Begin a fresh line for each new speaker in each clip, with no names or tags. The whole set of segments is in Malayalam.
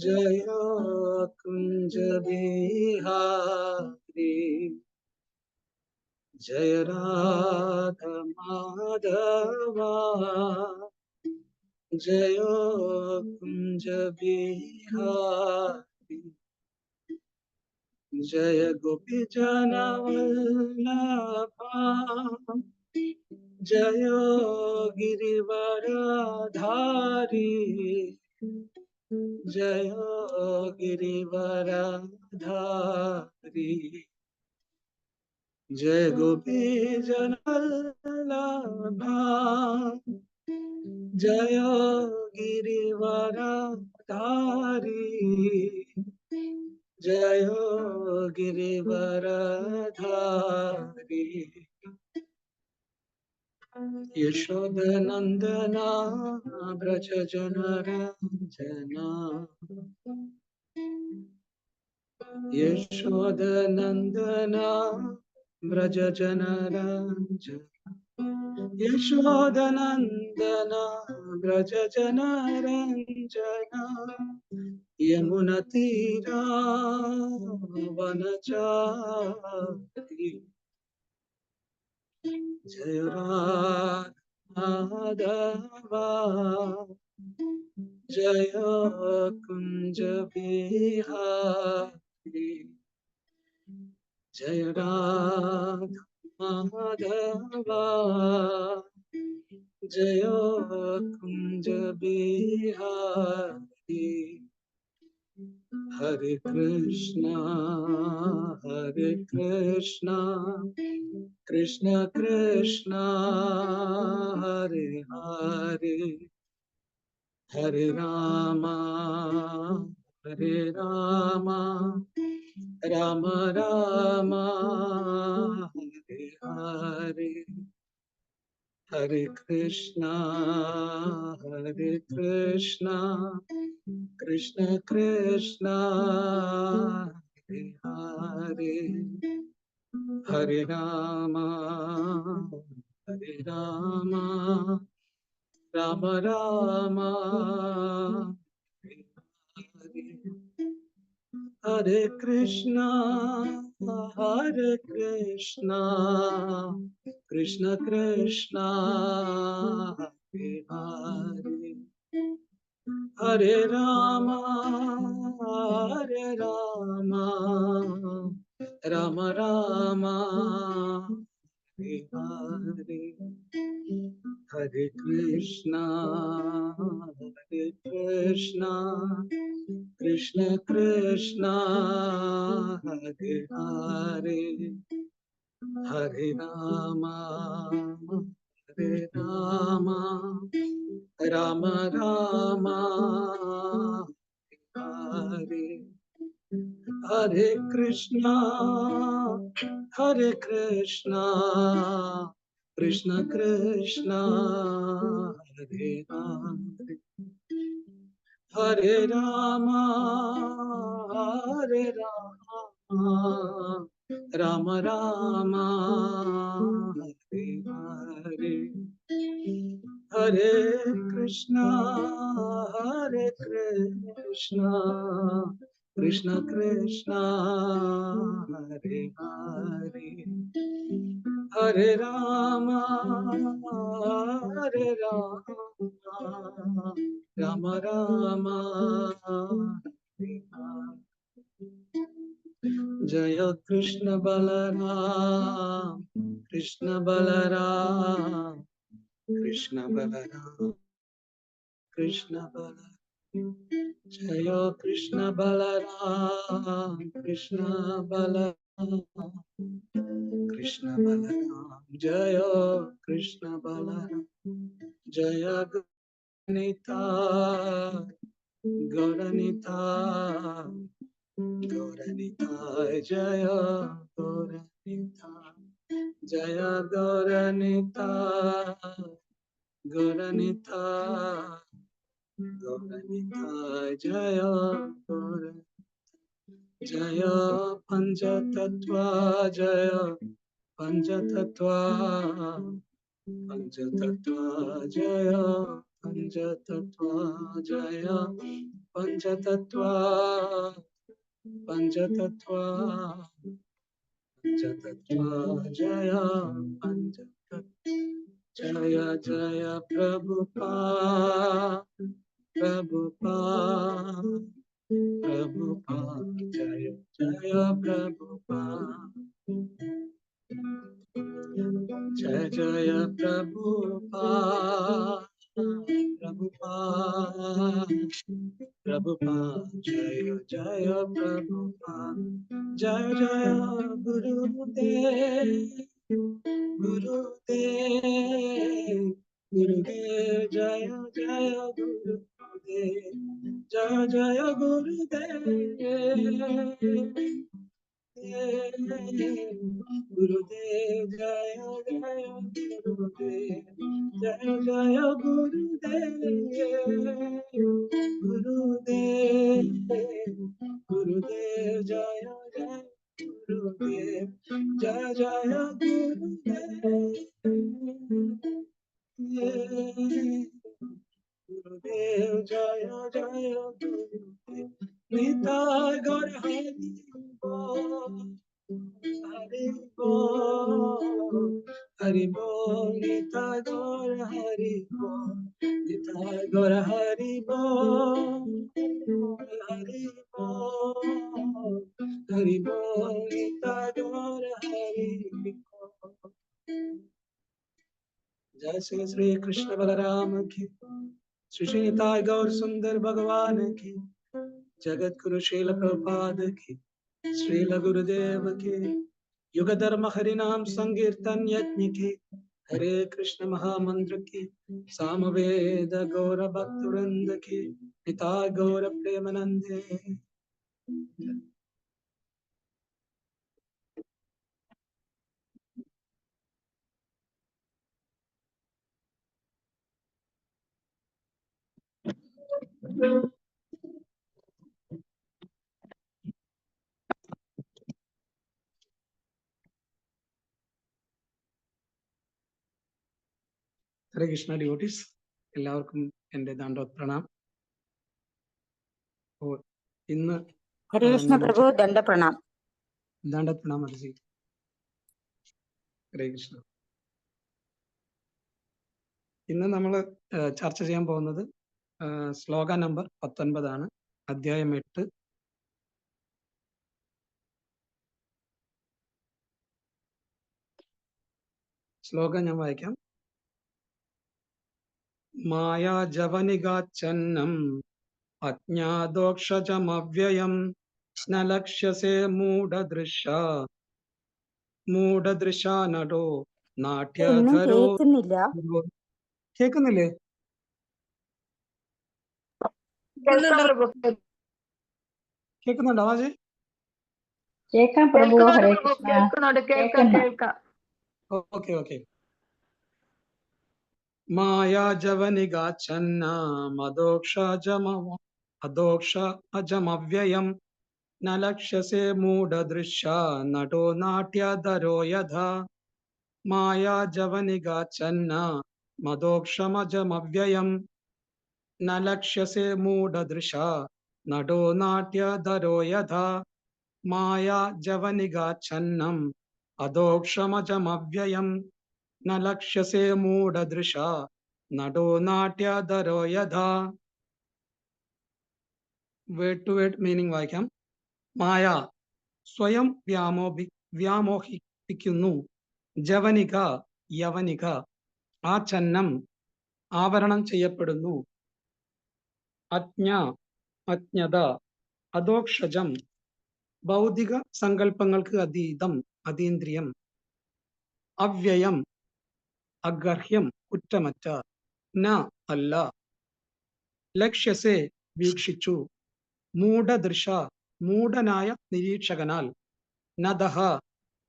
जय कुंज बिहारी जय राधा माधवा जय कुंज बिहारी जय गोपी जनवल्लभा जय गिरिवरधारी जय गिरिवरधारी जय गोपी जनवल्लभा जय गिरिवरधारी जय गिरिवरधारी यशोदनंदना ब्रज जनरंजना यशोदनंदना ब्रज जनरंजना यशोदनंदना ब्रज जनरंजना यमुना तीरा वनचारी जय राघवा जय कुंज बिहारी जय राघवा जय कुंज बिहारी हरे कृष्णा कृष्ण कृष्ण हरे हरे हरे रामा राम राम हरे हरे हरे कृष्णा कृष्ण कृष्ण हरे हरे हरे राम राम राम हरे हरे हरे कृष्णा कृष्ण कृष्ण हरे हरे हरे राम राम राम हरे हरे हरे कृष्णा कृष्ण कृष्ण हरे हरे हरे राम राम राम हरे हरे कृष्णा कृष्ण कृष्ण हरे हरे हरे राम राम राम हरे हरे हरे कृष्णा कृष्ण कृष्ण हरे हरे हरे राम राम राम हरे हरे जय कृष्ण बलराम कृष्ण बलराम जय कृष्ण बलराम कृष्ण बलराम जय कृष्ण बलराम जय गौरनिताय जय गौरनिताय जय गौरनिताय जय जय पंचतत्व जय पंचतत्व जय Panchatattva Jaya Panchatattva Panchatattva Panchatattva Jaya Panchatattva Jaya Jaya Prabhupada Prabhupada Prabhupada Jaya Jaya Prabhupada Jaya Jaya Prabhupada Prabhupada Prabhupada Jaya Jaya Prabhupada Jaya Jaya Gurudev Gurudev Gurudev Jaya Jaya Gurudev Jaya Jaya Gurudev Gurudev Jaya Jaya Gurudev Jaya Jaya Gurudev Gurudev Gurudev Jaya Jaya Gurudev Jaya Jaya Gurudev Jaya Jaya Gurudev Nitai Gaur Hari Bol Hari Bol Hari Bol Nitai Gaur Hari Bol Nitai Gaur Hari Bol Hari Bol Hari Bol Nitai Gaur Hari Bol जय श्री श्री कृष्ण बलराम की श्री श्री निताय गौर सुंदर भगवान की जगत गुरु शील प्रभुपाद की श्रील गुरुदेव की युग धर्म हरिनाम संकीर्तन यज्ञ की हरे कृष्ण महामंत्र की सामवेद गौर भक्तवृंद की निताय गौर प्रेमानंदे ഹരേ കൃഷ്ണ ഡിവോട്ടീസ് എല്ലാവർക്കും എൻ്റെ ദണ്ഡവത് പ്രണാം. ഇന്ന്
ഹരേ കൃഷ്ണ പ്രഭു ദണ്ഡ പ്രണാം.
ദണ്ഡവത് പ്രണാം അർജി. ഹരേ കൃഷ്ണ. ഇന്ന് നമ്മൾ ചർച്ച ചെയ്യാൻ പോകുന്നത് ശ്ലോക നമ്പർ 19 ആണ്. അധ്യായം 8. ശ്ലോകം ഞാൻ വായിക്കാം. മായാജവനികാച്ഛന്നം അജ്ഞാതോക്ഷജമവ്യയം ന ലക്ഷ്യസേ മൂഢദൃശ നടോ നാട്യധരോ. കേൾക്കുന്നില്ലേ? കേൾക്കുന്നുണ്ടോ ആവാജ്?
കേൾക്കാം പ്രഭു. ഹരേ കൃഷ്ണ. കേൾക്കാം.
Okay okay. മായാജവനികാച്ഛന്ന അദോക്ഷ അജമവ്യയം ന ലക്ഷ്യസേ മൂഢദൃശ നടോ നാട്യധരോ യഥാ. മായാജവനികാച്ഛന്ന മദോക്ഷമജമവ്യയം ന ലക്ഷ്യസേ മൂഢദൃശ നടോ നാട്യധരോ യഥാ. മായാജവനികാച്ഛന്നം അദോക്ഷമജമവ്യയം ന ലക്ഷ്യസേ മൂഢദൃശ നടോ നാട്യധരോ യഥാ. വേർഡ് ടു വേർഡ് മീനിങ് വായിക്കാം. മായ സ്വയം വ്യാമോഹിപ്പിക്കുന്നു. ജവനിക യവനിക ആച്ഛന്നം ആവരണം ചെയ്യപ്പെടുന്നു. അജ്ഞത അദോക്ഷജം ഭൗതിക സങ്കല്പങ്ങൾക്ക് അതീതം അതീന്ദ്രിയം. അവ്യയം അഗർഹ്യം കുറ്റമറ്റ. ന അല്ല. ലക്ഷ്യസേ വീക്ഷിച്ചു. മൂഢദൃശ മൂഢനായ നിരീക്ഷകനാൽ. നദഹ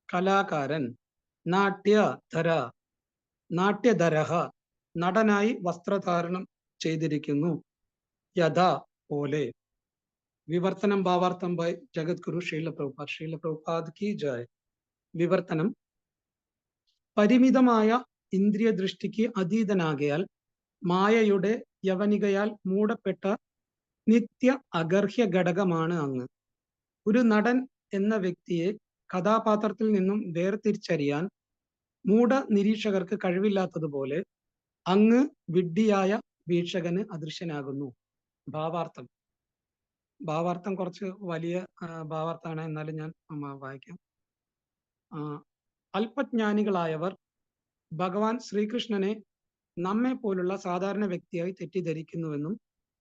കലാകാരൻ. നാട്യധരഃ നടനായി വസ്ത്രധാരണം ചെയ്തിരിക്കുന്നു. യഥാ പോലെ. വിവർത്തനം ഭാവാർത്ഥം ബൈ ജഗദ്ഗുരു ശ്രീല പ്രഭുപാദ് കി ജയ്. വിവർത്തനം: പരിമിതമായ ഇന്ദ്രിയ ദൃഷ്ടിക്ക് അതീതനാകയാൽ മായയുടെ യവനികയാൽ മൂടപ്പെട്ട നിത്യ അഗർഹ്യ ഘടകമാണ് അങ്ങ്. ഒരു നടൻ എന്ന വ്യക്തിയെ കഥാപാത്രത്തിൽ നിന്നും വേർതിരിച്ചറിയാൻ മൂഢ നിരീക്ഷകർക്ക് കഴിവില്ലാത്തതുപോലെ അങ്ങ് വിഡ്ഢിയായ വീക്ഷകന് അദൃശ്യനാകുന്നു. ഭാവാർത്ഥം കുറച്ച് വലിയ ഭാവാർത്ഥമാണ്, എന്നാലും ഞാൻ വായിക്കാം. അല്പജ്ഞാനികളായവർ ഭഗവാൻ ശ്രീകൃഷ്ണനെ നമ്മെ പോലുള്ള സാധാരണ വ്യക്തിയായി തെറ്റിദ്ധരിക്കുന്നുവെന്നും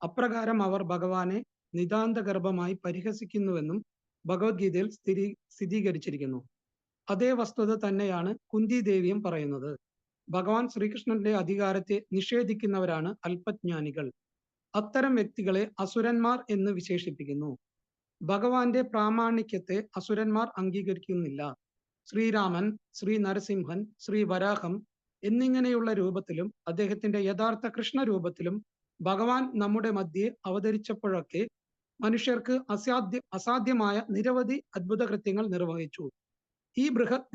അപ്രകാരം അവർ ഭഗവാനെ നിതാന്തഗർഭമായി പരിഹസിക്കുന്നുവെന്നും ഭഗവത്ഗീതയിൽ സ്ഥിരീകരിച്ചിരിക്കുന്നു. അതേ വസ്തുത തന്നെയാണ് കുന്തി ദേവിയും പറയുന്നത്. ഭഗവാൻ ശ്രീകൃഷ്ണന്റെ അധികാരത്തെ നിഷേധിക്കുന്നവരാണ് അല്പജ്ഞാനികൾ. അത്തരം വ്യക്തികളെ അസുരന്മാർ എന്ന് വിശേഷിപ്പിക്കുന്നു. ഭഗവാന്റെ പ്രാമാണിക്യത്തെ അസുരന്മാർ അംഗീകരിക്കുന്നില്ല. ശ്രീരാമൻ, ശ്രീ നരസിംഹൻ, ശ്രീ വരാഹം എന്നിങ്ങനെയുള്ള രൂപത്തിലും അദ്ദേഹത്തിന്റെ യഥാർത്ഥ കൃഷ്ണരൂപത്തിലും ഭഗവാൻ നമ്മുടെ മധ്യേ അവതരിച്ചപ്പോഴൊക്കെ മനുഷ്യർക്ക് അസാധ്യമായ നിരവധി അത്ഭുത കൃത്യങ്ങൾ നിർവഹിച്ചു. ഈ ബൃഹത്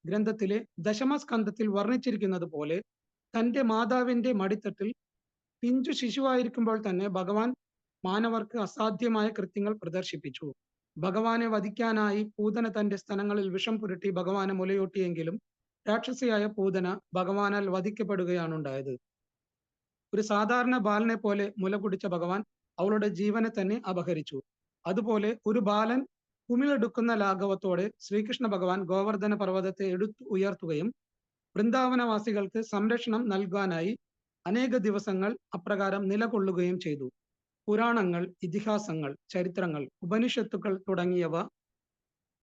ഗ്രന്ഥത്തിലെ ദശമസ്കന്ധത്തിൽ വർണ്ണിച്ചിരിക്കുന്നത് പോലെ തന്റെ മാതാവിന്റെ മടിത്തട്ടിൽ പിഞ്ചു ശിശുവായിരിക്കുമ്പോൾ തന്നെ ഭഗവാൻ മാനവർക്ക് അസാധ്യമായ കൃത്യങ്ങൾ പ്രദർശിപ്പിച്ചു. ഭഗവാനെ വധിക്കാനായി പൂതന തന്റെ സ്തനങ്ങളിൽ വിഷം പുരട്ടി ഭഗവാനെ മുലയൂട്ടിയെങ്കിലും രാക്ഷസിയായ പൂതന ഭഗവാനാൽ വധിക്കപ്പെടുകയാണ് ഉണ്ടായത്. ഒരു സാധാരണ ബാലനെ പോലെ മുല കുടിച്ച ഭഗവാൻ അവളുടെ ജീവനെ തന്നെ അപഹരിച്ചു. അതുപോലെ ഒരു ബാലൻ കുമിളെടുക്കുന്ന ലാഘവത്തോടെ ശ്രീകൃഷ്ണ ഭഗവാൻ ഗോവർദ്ധന പർവ്വതത്തെ ഉയർത്തുകയും വൃന്ദാവനവാസികൾക്ക് സംരക്ഷണം നൽകാനായി അനേക ദിവസങ്ങൾ അപ്രകാരം നിലകൊള്ളുകയും ചെയ്തു. പുരാണങ്ങൾ, ഇതിഹാസങ്ങൾ, ചരിത്രങ്ങൾ, ഉപനിഷത്തുക്കൾ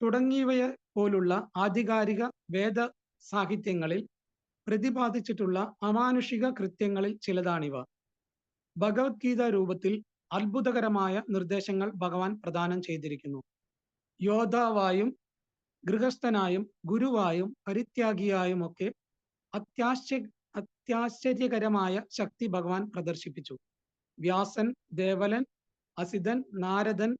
തുടങ്ങിയവയെ പോലുള്ള ആധികാരിക വേദ സാഹിത്യങ്ങളിൽ പ്രതിപാദിച്ചിട്ടുള്ള അമാനുഷിക കൃത്യങ്ങളിൽ ചിലതാണിവ. ഭഗവത്ഗീത രൂപത്തിൽ അത്ഭുതകരമായ നിർദ്ദേശങ്ങൾ ഭഗവാൻ പ്രദാനം ചെയ്തിരിക്കുന്നു. യോദ്ധാവായും ഗൃഹസ്ഥനായും ഗുരുവായും പരിത്യാഗിയായും ഒക്കെ അത്യാശ്ചര്യകരമായ ശക്തി ഭഗവാൻ പ്രദർശിപ്പിച്ചു. വ്യാസൻ, ദേവലൻ, അസിതൻ, നാരദൻ,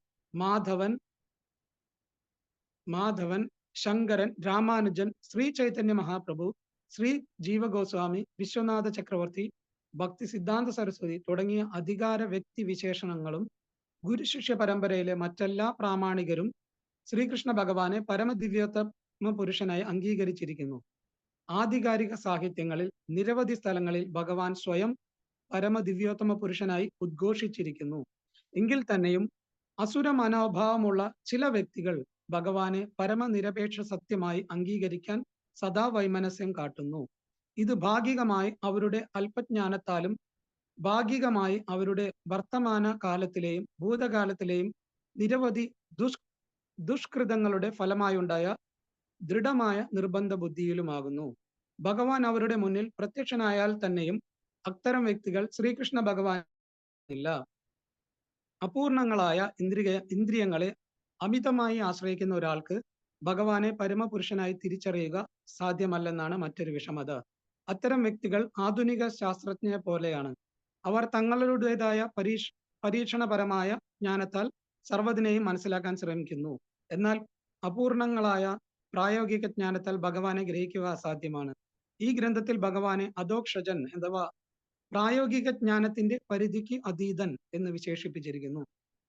മാധവൻ, ശങ്കരൻ, രാമാനുജൻ, ശ്രീ ചൈതന്യ മഹാപ്രഭു, ശ്രീ ജീവഗോസ്വാമി, വിശ്വനാഥ ചക്രവർത്തി, ഭക്തി സിദ്ധാന്ത സരസ്വതി തുടങ്ങിയ അധികാര വ്യക്തി വിശേഷണങ്ങളും ഗുരുശിഷ്യ പരമ്പരയിലെ മറ്റെല്ലാ പ്രാമാണികരും ശ്രീകൃഷ്ണ ഭഗവാനെ പരമദിവ്യോത്തമ പുരുഷനായി അംഗീകരിച്ചിരിക്കുന്നു. ആധികാരിക സാഹിത്യങ്ങളിൽ നിരവധി സ്ഥലങ്ങളിൽ ഭഗവാൻ സ്വയം പരമദിവ്യോത്തമ പുരുഷനായി ഉദ്ഘോഷിച്ചിരിക്കുന്നു. എങ്കിൽ തന്നെയും അസുര മനോഭാവമുള്ള ചില വ്യക്തികൾ ഭഗവാനെ പരമനിരപേക്ഷ സത്യമായി അംഗീകരിക്കാൻ സദാ വൈമനസ്യം കാട്ടുന്നു. ഇത് ഭാഗികമായി അവരുടെ അല്പജ്ഞാനത്താലും ഭാഗികമായി അവരുടെ വർത്തമാന കാലത്തിലെയും ഭൂതകാലത്തിലെയും നിരവധി ദുഷ്കൃതങ്ങളുടെ ഫലമായുണ്ടായ ദൃഢമായ നിർബന്ധ ബുദ്ധിയിലുമാകുന്നു. ഭഗവാൻ അവരുടെ മുന്നിൽ പ്രത്യക്ഷനായാൽ തന്നെയും അത്തരം വ്യക്തികൾ ശ്രീകൃഷ്ണ ഭഗവാനില്ല. അപൂർണങ്ങളായ ഇന്ദ്രിയങ്ങളെ അമിതമായി ആശ്രയിക്കുന്ന ഒരാൾക്ക് ഭഗവാനെ പരമപുരുഷനായി തിരിച്ചറിയുക സാധ്യമല്ലെന്നാണ് മറ്റൊരു വിഷമത. അത്തരം വ്യക്തികൾ ആധുനിക ശാസ്ത്രജ്ഞരെ പോലെയാണ്. അവർ തങ്ങളുടേതായ പരീക്ഷണപരമായ ജ്ഞാനത്താൽ സർവ്വതിനെയും മനസ്സിലാക്കാൻ ശ്രമിക്കുന്നു. എന്നാൽ അപൂർണങ്ങളായ പ്രായോഗിക ജ്ഞാനത്താൽ ഭഗവാനെ ഗ്രഹിക്കുക അസാധ്യമാണ്. ഈ ഗ്രന്ഥത്തിൽ ഭഗവാനെ അധോക്ഷജൻ അഥവാ പ്രായോഗിക ജ്ഞാനത്തിന്റെ പരിധിക്ക് അതീതൻ എന്ന് വിശേഷിപ്പിച്ചിരിക്കുന്നു.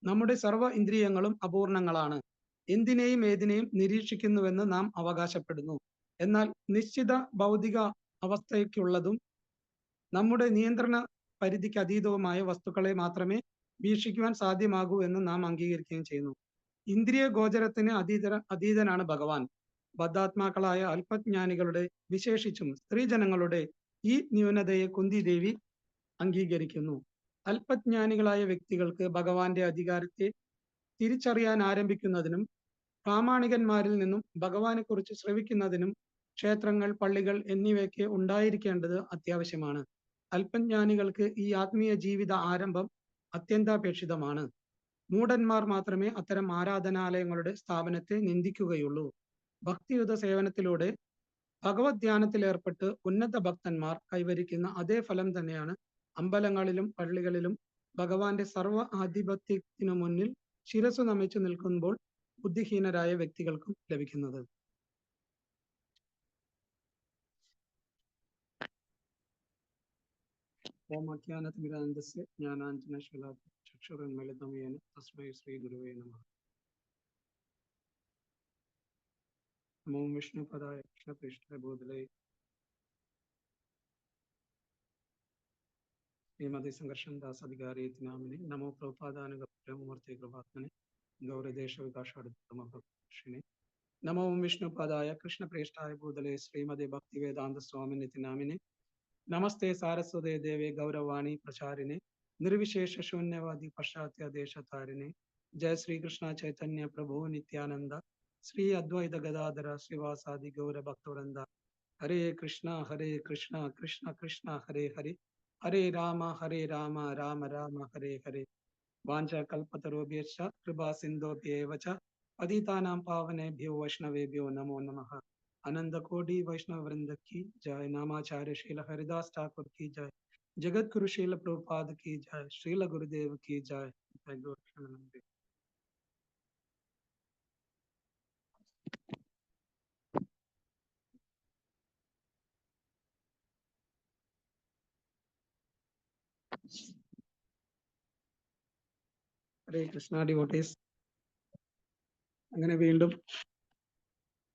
നമ്മുടെ സർവ്വ ഇന്ദ്രിയങ്ങളും അപൂർണങ്ങളാണ്. എന്തിനേയും ഏതിനേയും നിരീക്ഷിക്കുന്നുവെന്ന് നാം അവകാശപ്പെടുന്നു. എന്നാൽ നിശ്ചിത ഭൗതിക അവസ്ഥയ്ക്കുള്ളതും നമ്മുടെ നിയന്ത്രണ പരിധിക്ക് അതീതവുമായ വസ്തുക്കളെ മാത്രമേ വീക്ഷിക്കുവാൻ സാധ്യമാകൂ എന്ന് നാം അംഗീകരിക്കുകയും ചെയ്യുന്നു. ഇന്ദ്രിയ ഗോചരത്തിന് അതീതനാണ് ഭഗവാൻ. ബദ്ധാത്മാക്കളായ അല്പജ്ഞാനികളുടെ, വിശേഷിച്ചും സ്ത്രീജനങ്ങളുടെ ഈ ന്യൂനതയെ കുന്തി ദേവി അംഗീകരിക്കുന്നു. അല്പജ്ഞാനികളായ വ്യക്തികൾക്ക് ഭഗവാന്റെ അധികാരത്തെ തിരിച്ചറിയാൻ ആരംഭിക്കുന്നതിനും പ്രാമാണികന്മാരിൽ നിന്നും ഭഗവാനെ കുറിച്ച് ശ്രവിക്കുന്നതിനും ക്ഷേത്രങ്ങൾ, പള്ളികൾ എന്നിവയൊക്കെ ഉണ്ടായിരിക്കേണ്ടത് അത്യാവശ്യമാണ്. അല്പജ്ഞാനികൾക്ക് ഈ ആത്മീയ ജീവിത ആരംഭം അത്യന്താപേക്ഷിതമാണ്. മൂഢന്മാർ മാത്രമേ അത്തരം ആരാധനാലയങ്ങളുടെ സ്ഥാപനത്തെ നിന്ദിക്കുകയുള്ളൂ. ഭക്തിയുത സേവനത്തിലൂടെ ഭഗവത് ധ്യാനത്തിലേർപ്പെട്ട് ഉന്നത ഭക്തന്മാർ കൈവരിക്കുന്ന അതേ ഫലം തന്നെയാണ് അമ്പലങ്ങളിലും പള്ളികളിലും ഭഗവാന്റെ സർവ്വ ആധിപത്യത്തിനു മുന്നിൽ ശിരസ്സു നമിച്ചു നിൽക്കുമ്പോൾ ബുദ്ധിഹീനരായ വ്യക്തികൾക്കും ലഭിക്കുന്നത്. ഓമാഖ്യാനതിമിരാനന്ദസ്യ ജ്ഞാനാഞ്ജനശലാഭ ചക്ഷുരുന്മിളിതമേന തസ്മൈ ശ്രീ ഗുരുവേ നമഃ. നമോ വിഷ്ണുപദായ കൃഷ്ണപൃഷ്ഠേ ഭൂതലേ ശ്രീമതി സംഘർഷൻ ദാസാധികാരി നാമിനെ നമോ പ്രഭുപാദാനുഗൂർത്തി കൃപാത്മനെ ഗൗരദേശ വികാഷാടുത്തമർഷിനെ നമോ വിഷ്ണുപദായ കൃഷ്ണപ്രേഷ്ഠായ ഭൂതലേ ശ്രീമതി ഭക്തിവേദാന്ത സ്വാമിനി നാമിനെ നമസ്തേ സാരസ്വതേ ദേവേ ഗൗരവാണി പ്രചാരിനെ നിർവിശേഷ ശൂന്യവാദി പശ്ചാത്യ ദേശതാരിനെ ജയ ശ്രീകൃഷ്ണ ചൈതന്യ പ്രഭു നിത്യാനന്ദ ശ്രീ അദ്വൈത ഗദാധര ശ്രീവാസാദി ഗൗര ഭക്തവൃന്ദ. ഹരേ കൃഷ്ണ കൃഷ്ണ കൃഷ്ണ ഹരേ ഹരേ ഹരേ രാമ രാമ രാമ ഹരേ ഹരേ. വാഞ്ച കൽപതരുഭ്യശ്ച കൃപാ സിന്ധോഭ്യേവ ച പതിതാനാം പാവനേഭ്യോ വൈഷ്ണവേഭ്യോ നമോ നമഃ. अनंत कोटि वैष्णव वृंद की जय. नामाचार्य श्रील हरिदास ठाकुर की जय. जगत गुरु श्रील प्रभुपाद की जय. श्रील गुरुदेव की जय. ഹരേ കൃഷ്ണ ഡിവോട്ടീസ്. അങ്ങനെ വീണ്ടും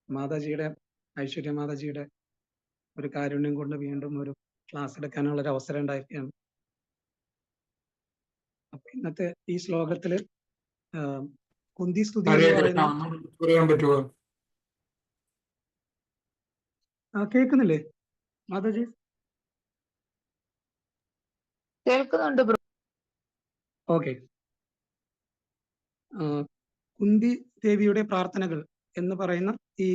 മാതാജിയുടെ ഐശ്വര്യ മാതാജിയുടെ ഒരു കാരുണ്യം കൊണ്ട് വീണ്ടും ഒരു ക്ലാസ് എടുക്കാനുള്ള ഒരു അവസരം ഉണ്ടായിരിക്കുകയാണ്. അപ്പൊ ഇന്നത്തെ ഈ ശ്ലോകത്തില് കുന്തി സ്തുതി എന്ന് പറയുന്ന കേൾക്കുന്നില്ലേ മാതാജി?
കേൾക്കുന്നുണ്ട്.
ഓക്കെ. കുന്തി ദേവിയുടെ പ്രാർത്ഥനകൾ എന്ന് പറയുന്ന ഈ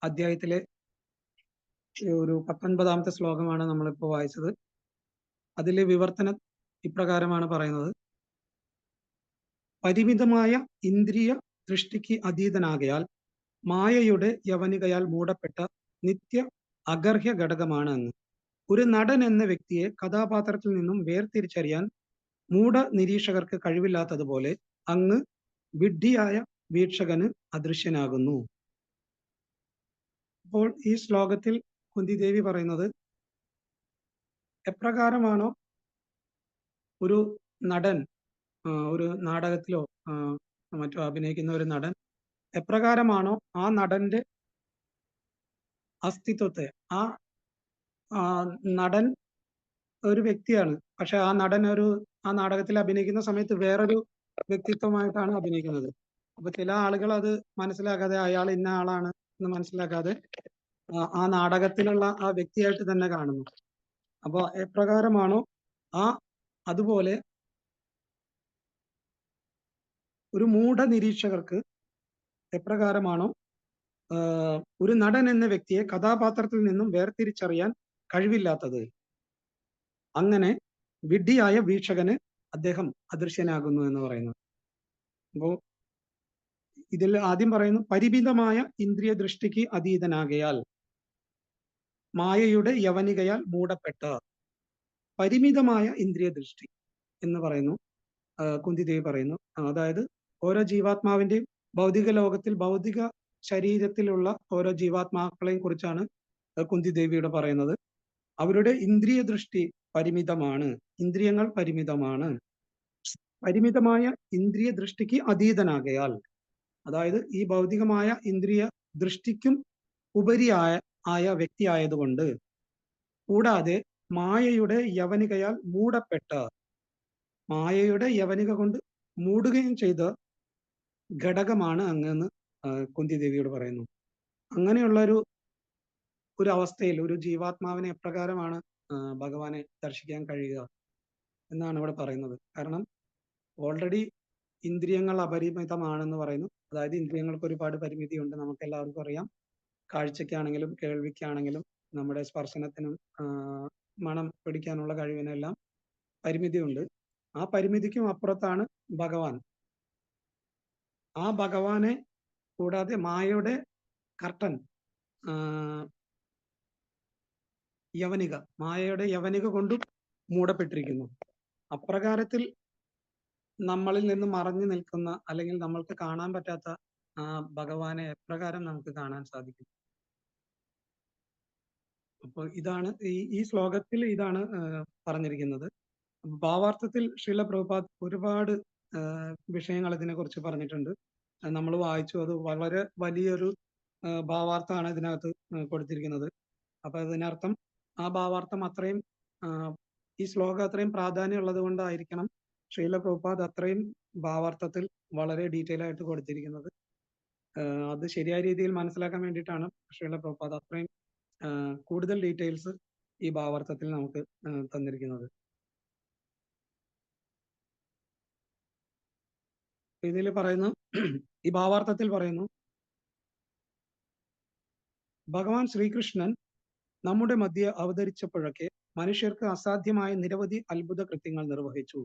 അധ്യായത്തിലെ ഒരു 19ാമത്തെ ശ്ലോകമാണ് നമ്മളിപ്പോൾ വായിച്ചത്. അതിലെ വിവർത്തനം ഇപ്രകാരമാണ് പറയുന്നത്: പരിമിതമായ ഇന്ദ്രിയ ദൃഷ്ടിക്ക് അതീതനാകയാൽ മായയുടെ യവനികയാൽ മൂടപ്പെട്ട നിത്യ അഗർഹ്യ ഘടകമാണ് അങ്ങ്. ഒരു നടൻ എന്ന വ്യക്തിയെ കഥാപാത്രത്തിൽ നിന്നും വേർതിരിച്ചറിയാൻ മൂഢ നിരീക്ഷകർക്ക് കഴിവില്ലാത്തതുപോലെ അങ്ങ് വിഡ്ഢിയായ വീക്ഷകന് അദൃശ്യനാകുന്നു. അപ്പോൾ ഈ ശ്ലോകത്തിൽ കുന്തിദേവി പറയുന്നത്, എപ്രകാരമാണോ ഒരു നടൻ ഒരു നാടകത്തിലോ മറ്റോ അഭിനയിക്കുന്ന ഒരു നടൻ എപ്രകാരമാണോ ആ നടന്റെ അസ്തിത്വത്തെ, ആ നടൻ ഒരു വ്യക്തിയാണ്, പക്ഷെ ആ നടൻ ആ നാടകത്തിൽ അഭിനയിക്കുന്ന സമയത്ത് വേറൊരു വ്യക്തിത്വമായിട്ടാണ് അഭിനയിക്കുന്നത്. അപ്പൊ ചില ആളുകൾ അത് മനസ്സിലാക്കാതെ അയാൾ ഇന്ന ആളാണ് എന്ന് മനസ്സിലാക്കാതെ ആ നാടകത്തിലുള്ള ആ വ്യക്തിയായിട്ട് തന്നെ കാണുന്നു. അപ്പൊ എപ്രകാരമാണോ അതുപോലെ ഒരു മൂഢ നിരീക്ഷകർക്ക് എപ്രകാരമാണോ ഒരു നടൻ എന്ന വ്യക്തിയെ കഥാപാത്രത്തിൽ നിന്നും വേർതിരിച്ചറിയാൻ കഴിവില്ലാത്തത്, അങ്ങനെ വിഡ്ഢിയായ വീക്ഷകന് അദ്ദേഹം അദൃശ്യനാകുന്നു എന്ന് പറയുന്നു. അപ്പോ ഇതിൽ ആദ്യം പറയുന്നു, പരിമിതമായ ഇന്ദ്രിയ ദൃഷ്ടിക്ക് അതീതനാകയാൽ മായയുടെ യവനികയാൽ മൂടപ്പെട്ട. പരിമിതമായ ഇന്ദ്രിയ ദൃഷ്ടി എന്ന് പറയുന്നു, കുന്തിദേവി പറയുന്നു. അതായത് ഓരോ ജീവാത്മാവിന്റെയും ഭൗതിക ലോകത്തിൽ ഭൗതിക ശരീരത്തിലുള്ള ഓരോ ജീവാത്മാക്കളെയും കുറിച്ചാണ് കുന്തിദേവിയുടെ പറയുന്നത്. അവരുടെ ഇന്ദ്രിയ ദൃഷ്ടി പരിമിതമാണ്, ഇന്ദ്രിയങ്ങൾ പരിമിതമാണ്. പരിമിതമായ ഇന്ദ്രിയ ദൃഷ്ടിക്ക് അതീതനാകയാൽ, അതായത് ഈ ഭൗതികമായ ഇന്ദ്രിയ ദൃഷ്ടിക്കും ഉപരിയായ വ്യക്തിയായതുകൊണ്ട്, കൂടാതെ മായയുടെ യവനികയാൽ മൂടപ്പെട്ട, മായയുടെ യവനിക കൊണ്ട് മൂടുകയും ചെയ്ത ഘടകമാണ് അങ്ങെന്ന് കുന്തിദേവിയോട് പറയുന്നു. അങ്ങനെയുള്ള ഒരു അവസ്ഥയിൽ ഒരു ജീവാത്മാവിനെ എപ്രകാരമാണ് ഭഗവാനെ ദർശിക്കാൻ കഴിയുക എന്നാണ് ഇവിടെ പറയുന്നത്. കാരണം ഓൾറെഡി ഇന്ദ്രിയങ്ങൾ അപരിമിതമാണെന്ന് പറയുന്നു. അതായത് ഇന്ദ്രിയങ്ങൾക്ക് ഒരുപാട് പരിമിതിയുണ്ട്, നമുക്ക് എല്ലാവർക്കും അറിയാം. കാഴ്ചയ്ക്കാണെങ്കിലും കേൾവിക്കാണെങ്കിലും നമ്മുടെ സ്പർശനത്തിനും മണം പിടിക്കാനുള്ള കഴിവിനെല്ലാം പരിമിതിയുണ്ട്. ആ പരിമിതിക്കും അപ്പുറത്താണ് ഭഗവാൻ. ആ ഭഗവാനെ കൂടാതെ മായയുടെ കർട്ടൻ, യവനിക, മായയുടെ യവനിക കൊണ്ടും മൂടപ്പെട്ടിരിക്കുന്നു. അപ്രകാരത്തിൽ നമ്മളിൽ നിന്ന് മറഞ്ഞു നിൽക്കുന്ന, അല്ലെങ്കിൽ നമ്മൾക്ക് കാണാൻ പറ്റാത്ത ആ ഭഗവാനെ എപ്രകാരം നമുക്ക് കാണാൻ സാധിക്കും? അപ്പോൾ ഇതാണ് ഈ ശ്ലോകത്തിൽ ഇതാണ് പറഞ്ഞിരിക്കുന്നത്. ഭാവാർത്ഥത്തിൽ ശ്രീല പ്രഭുപാദ് ഒരുപാട് വിഷയങ്ങൾ ഇതിനെക്കുറിച്ച് പറഞ്ഞിട്ടുണ്ട്. നമ്മൾ വായിച്ചു, അത് വളരെ വലിയൊരു ഭാവാർത്ഥമാണ് ഇതിനകത്ത് കൊടുത്തിരിക്കുന്നത്. അപ്പൊ അതിനർത്ഥം ആ ഭാവാർത്ഥം അത്രയും ഈ ശ്ലോകം അത്രയും പ്രാധാന്യം ഉള്ളത് കൊണ്ടായിരിക്കണം ശ്രീല പ്രഭുപാദ് അത്രയും ഭാവാർത്ഥത്തിൽ വളരെ ഡീറ്റെയിൽ ആയിട്ട് കൊടുത്തിരിക്കുന്നത്. അത് ശരിയായ രീതിയിൽ മനസ്സിലാക്കാൻ വേണ്ടിയിട്ടാണ് ശ്രീല പ്രഭുപാദ് അത്രയും കൂടുതൽ ഡീറ്റെയിൽസ് ഈ ഭാവാർത്ഥത്തിൽ നമുക്ക് തന്നിരിക്കുന്നത്. ഇതിൽ പറയുന്നു, ഈ ഭാവാർത്ഥത്തിൽ പറയുന്നു, ഭഗവാൻ ശ്രീകൃഷ്ണൻ നമ്മുടെ മധ്യ അവതരിച്ചപ്പോഴൊക്കെ മനുഷ്യർക്ക് അസാധ്യമായ നിരവധി അത്ഭുത കൃത്യങ്ങൾ നിർവഹിച്ചു.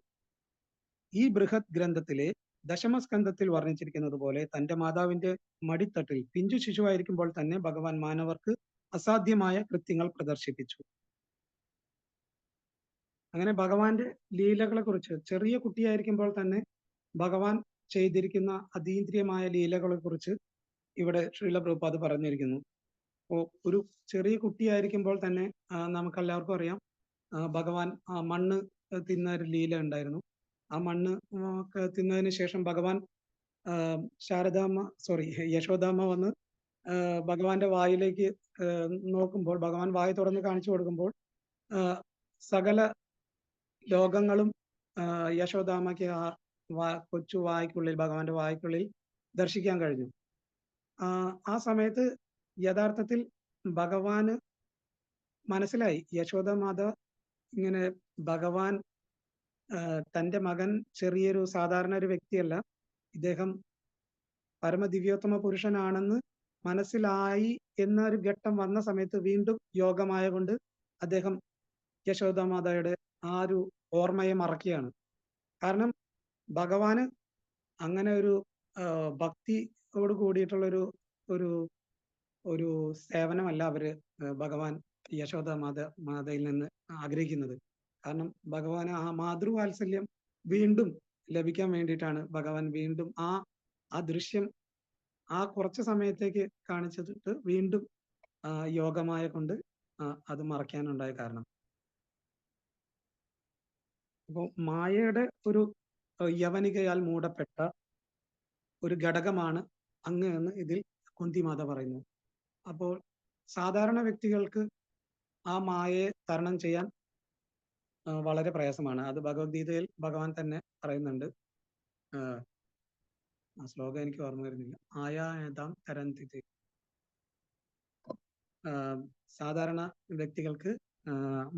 ഈ ബൃഹത് ഗ്രന്ഥത്തിലെ ദശമസ്കന്ധത്തിൽ വർണ്ണിച്ചിരിക്കുന്നത് പോലെ തന്റെ മാതാവിന്റെ മടിത്തട്ടിൽ പിഞ്ചു ശിശുവായിരിക്കുമ്പോൾ തന്നെ ഭഗവാൻ മാനവർക്ക് അസാധ്യമായ കൃത്യങ്ങൾ പ്രദർശിപ്പിച്ചു. അങ്ങനെ ഭഗവാന്റെ ലീലകളെ കുറിച്ച് ചെറിയ കുട്ടിയായിരിക്കുമ്പോൾ തന്നെ ഭഗവാൻ ചെയ്തിരിക്കുന്ന അതീന്ദ്രിയമായ ലീലകളെ കുറിച്ച് ഇവിടെ ശ്രീല പ്രഭുപാദ് പറഞ്ഞിരിക്കുന്നു. അപ്പോൾ ഒരു ചെറിയ കുട്ടിയായിരിക്കുമ്പോൾ തന്നെ നമുക്കെല്ലാവർക്കും അറിയാം, ഭഗവാൻ മണ്ണ് തിന്ന ഒരു ലീല ഉണ്ടായിരുന്നു. ആ മണ്ണ് തിന്നതിന് ശേഷം ഭഗവാൻ യശോദാമ്മ വന്ന് ഭഗവാന്റെ വായിലേക്ക് നോക്കുമ്പോൾ, ഭഗവാൻ വായ തുറന്ന് കാണിച്ചു കൊടുക്കുമ്പോൾ സകല ലോകങ്ങളും യശോദാമ്മയ്ക്ക് കൊച്ചു വായ്ക്കുള്ളിൽ, ഭഗവാന്റെ വായ്ക്കുള്ളിൽ ദർശിക്കാൻ കഴിഞ്ഞു. ആ സമയത്ത് യഥാർത്ഥത്തിൽ ഭഗവാന് മനസ്സിലായി, യശോദമാത ഇങ്ങനെ ഭഗവാൻ തന്റെ മകൻ ചെറിയൊരു സാധാരണ ഒരു വ്യക്തിയല്ല, ഇദ്ദേഹം പരമദിവ്യോത്തമ പുരുഷനാണെന്ന് മനസ്സിലായി എന്നൊരു ഘട്ടം വന്ന സമയത്ത് വീണ്ടും യോഗമായ കൊണ്ട് അദ്ദേഹം യശോദമാതയുടെ ആ ഒരു ഓർമ്മയെ മറക്കുകയാണ്. കാരണം ഭഗവാന് അങ്ങനെ ഒരു ഭക്തിയോട് കൂടിയിട്ടുള്ള ഒരു ഒരു സേവനമല്ല അവര് ഭഗവാൻ മാതയിൽ നിന്ന് ആഗ്രഹിക്കുന്നത്. കാരണം ഭഗവാന് ആ മാതൃവാത്സല്യം വീണ്ടും ലഭിക്കാൻ വേണ്ടിയിട്ടാണ് ഭഗവാൻ വീണ്ടും ആ ദൃശ്യം ആ കുറച്ച് സമയത്തേക്ക് കാണിച്ചിട്ട് വീണ്ടും യോഗമായ കൊണ്ട് അത് മറയ്ക്കാനുണ്ടായ കാരണം. അപ്പോൾ മായയുടെ ഒരു യവനികയാൽ മൂടപ്പെട്ട ഒരു ഘടകമാണ് അങ്ങ് എന്ന് ഇതിൽ കുന്തിമാത പറയുന്നു. അപ്പോൾ സാധാരണ വ്യക്തികൾക്ക് ആ മായയെ തരണം ചെയ്യാൻ വളരെ പ്രയാസമാണ്. അത് ഭഗവത്ഗീതയിൽ ഭഗവാൻ തന്നെ പറയുന്നുണ്ട്. ആ ശ്ലോകം എനിക്ക് ഓർമ്മ വരുന്നില്ല. ആയാതാം തരന്തിത്. സാധാരണ വ്യക്തികൾക്ക്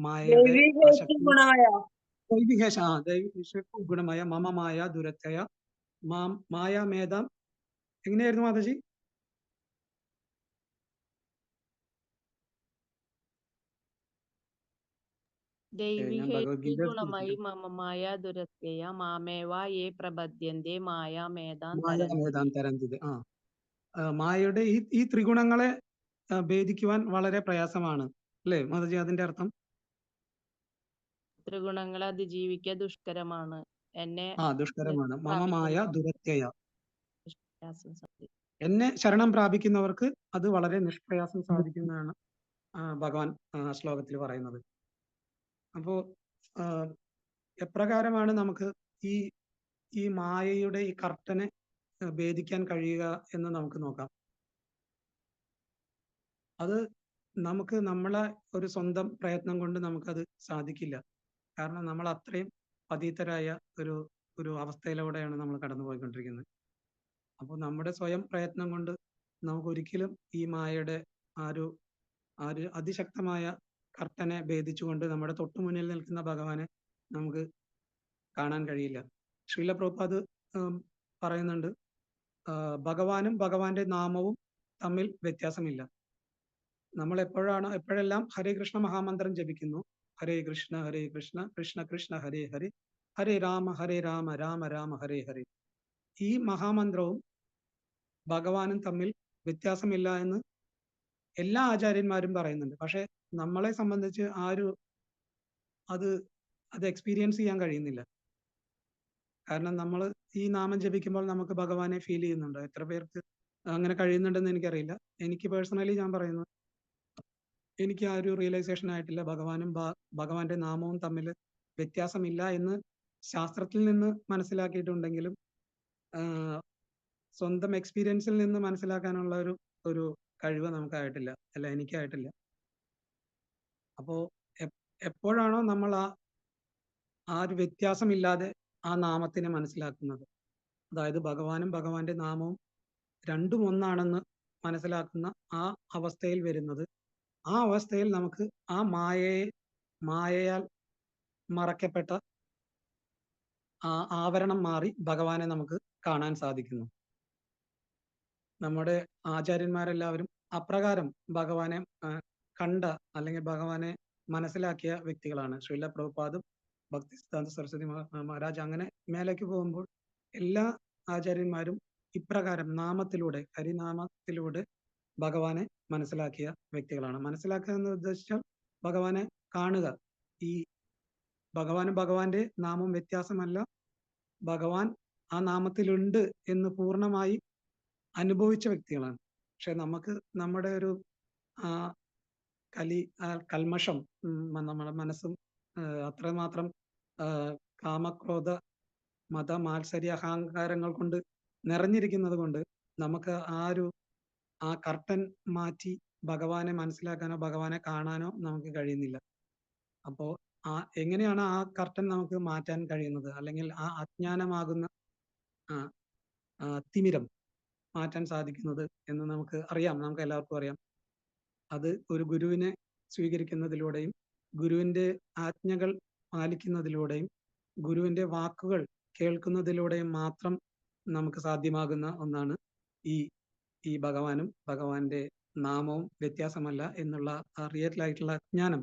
മായയുടെ ഗുണമായ മമ മായ ദുരത്തയ മായാമേധാം. എങ്ങനെയായിരുന്നു മാതാജി?
ഗുണമായി മമമായ ദുരത്യയ മാമേവ യേ പ്രപദ്യന്തെ മായാമേധാം
തരന്തിത്. മായയുടെ ഈ ത്രിഗുണങ്ങളെ ഭേദിക്കുവാൻ വളരെ പ്രയാസമാണ്, അല്ലേ മാതാജി? അതിന്റെ അർത്ഥം
ത്രിഗുണങ്ങളെ അതിജീവിക്കുക ദുഷ്കരമാണ്.
ദുഷ്കരമാണ്. മമമായ ദുരത്യയ. എന്നെ ശരണം പ്രാപിക്കുന്നവർക്ക് അത് വളരെ നിഷ്പ്രയാസം സാധിക്കുന്നതാണ് ഭഗവാൻ ശ്ലോകത്തിൽ പറയുന്നത്. അപ്പോ എപ്രകാരമാണ് നമുക്ക് ഈ മായയുടെ ഈ കർട്ടനെ ഭേദിക്കാൻ കഴിയുക എന്ന് നമുക്ക് നോക്കാം. അത് നമുക്ക് നമ്മളെ ഒരു സ്വന്തം പ്രയത്നം കൊണ്ട് നമുക്കത് സാധിക്കില്ല. കാരണം നമ്മൾ അത്രയും പതീതരായ ഒരു അവസ്ഥയിലൂടെയാണ് നമ്മൾ കടന്നു പോയിക്കൊണ്ടിരിക്കുന്നത്. അപ്പോൾ നമ്മുടെ സ്വയം പ്രയത്നം കൊണ്ട് നമുക്കൊരിക്കലും ഈ മായയുടെ ആ ഒരു അതിശക്തമായ കർട്ടനെ ഭേദിച്ചുകൊണ്ട് നമ്മുടെ തൊട്ടുമുന്നിൽ നിൽക്കുന്ന ഭഗവാനെ നമുക്ക് കാണാൻ കഴിയില്ല. ശ്രീല പ്രഭുപാദ് പറയുന്നുണ്ട്, ഭഗവാനും ഭഗവാന്റെ നാമവും തമ്മിൽ വ്യത്യാസമില്ല. നമ്മൾ എപ്പോഴെല്ലാം ഹരേ കൃഷ്ണ മഹാമന്ത്രം ജപിക്കുന്നു, ഹരേ കൃഷ്ണ കൃഷ്ണ കൃഷ്ണ ഹരേ ഹരേ, ഹരേ രാമ രാമ രാമ ഹരേ ഹരേ, ഈ മഹാമന്ത്രവും ഭഗവാനും തമ്മിൽ വ്യത്യാസമില്ല എന്ന് എല്ലാ ആചാര്യന്മാരും പറയുന്നുണ്ട്. പക്ഷെ നമ്മളെ സംബന്ധിച്ച് അത് എക്സ്പീരിയൻസ് ചെയ്യാൻ കഴിയുന്നില്ല. കാരണം നമ്മൾ ഈ നാമം ജപിക്കുമ്പോൾ നമുക്ക് ഭഗവാനെ ഫീൽ ചെയ്യുന്നുണ്ട്. എത്ര പേർക്ക് അങ്ങനെ കഴിയുന്നുണ്ടെന്ന് എനിക്കറിയില്ല. എനിക്ക് പേഴ്സണലി ഞാൻ പറയുന്നു, എനിക്ക് ആ ഒരു റിയലൈസേഷൻ ആയിട്ടില്ല ഭഗവാനും ഭഗവാന്റെ നാമവും തമ്മിൽ വ്യത്യാസമില്ല എന്ന് ശാസ്ത്രത്തിൽ നിന്ന് മനസ്സിലാക്കിയിട്ടുണ്ടെങ്കിലും സ്വന്തം എക്സ്പീരിയൻസിൽ നിന്ന് മനസ്സിലാക്കാനുള്ള ഒരു കഴിവ് നമുക്കായിട്ടില്ല, അല്ല എനിക്കായിട്ടില്ല. അപ്പോ എപ്പോഴാണോ നമ്മൾ ആ ഒരു വ്യത്യാസമില്ലാതെ ആ നാമത്തിനെ മനസ്സിലാക്കുന്നത്, അതായത് ഭഗവാനും ഭഗവാന്റെ നാമവും രണ്ടും ഒന്നാണെന്ന് മനസ്സിലാക്കുന്ന ആ അവസ്ഥയിൽ വരുന്നത്, ആ അവസ്ഥയിൽ നമുക്ക് ആ മായയാൽ മറയ്ക്കപ്പെട്ട ആ ആവരണം മാറി ഭഗവാനെ നമുക്ക് കാണാൻ സാധിക്കുന്നു. നമ്മുടെ ആചാര്യന്മാരെല്ലാവരും അപ്രകാരം ഭഗവാനെ കണ്ട അല്ലെങ്കിൽ ഭഗവാനെ മനസ്സിലാക്കിയ വ്യക്തികളാണ്. ശ്രീല പ്രഭുപാദും ഭക്തിസിദ്ധാന്ത സരസ്വതി മഹാരാജ് അങ്ങനെ മേലേക്ക് പോകുമ്പോൾ എല്ലാ ആചാര്യന്മാരും ഇപ്രകാരം നാമത്തിലൂടെ, ഹരിനാമത്തിലൂടെ ഭഗവാനെ മനസ്സിലാക്കിയ വ്യക്തികളാണ്. മനസ്സിലാക്കുക എന്ന് ഉദ്ദേശിച്ചാൽ ഭഗവാനെ കാണുക. ഈ ഭഗവാനും ഭഗവാന്റെ നാമം വ്യത്യാസമല്ല, ഭഗവാൻ ആ നാമത്തിലുണ്ട് എന്ന് പൂർണ്ണമായി അനുഭവിച്ച വ്യക്തികളാണ്. പക്ഷെ നമുക്ക് നമ്മുടെ ഒരു കൽമഷം, നമ്മുടെ മനസ്സും അത്രമാത്രം കാമക്രോധ മത മാത്സര്യ അഹങ്കാരങ്ങൾ കൊണ്ട് നിറഞ്ഞിരിക്കുന്നത് കൊണ്ട് നമുക്ക് ആ കർട്ടൻ മാറ്റി ഭഗവാനെ മനസ്സിലാക്കാനോ ഭഗവാനെ കാണാനോ നമുക്ക് കഴിയുന്നില്ല. അപ്പോ എങ്ങനെയാണ് ആ കർട്ടൻ നമുക്ക് മാറ്റാൻ കഴിയുന്നത്, അല്ലെങ്കിൽ ആ അജ്ഞാനമാകുന്ന തിമിരം മാറ്റാൻ സാധിക്കുന്നത് എന്ന് നമുക്ക് എല്ലാവർക്കും അറിയാം. അത് ഒരു ഗുരുവിനെ സ്വീകരിക്കുന്നതിലൂടെയും ഗുരുവിന്റെ ആജ്ഞകൾ പാലിക്കുന്നതിലൂടെയും ഗുരുവിന്റെ വാക്കുകൾ കേൾക്കുന്നതിലൂടെയും മാത്രം നമുക്ക് സാധ്യമാകുന്ന ഒന്നാണ് ഈ ഭഗവാനും ഭഗവാന്റെ നാമവും വ്യത്യാസമല്ല എന്നുള്ള റിയൽ ആയിട്ടുള്ള ജ്ഞാനം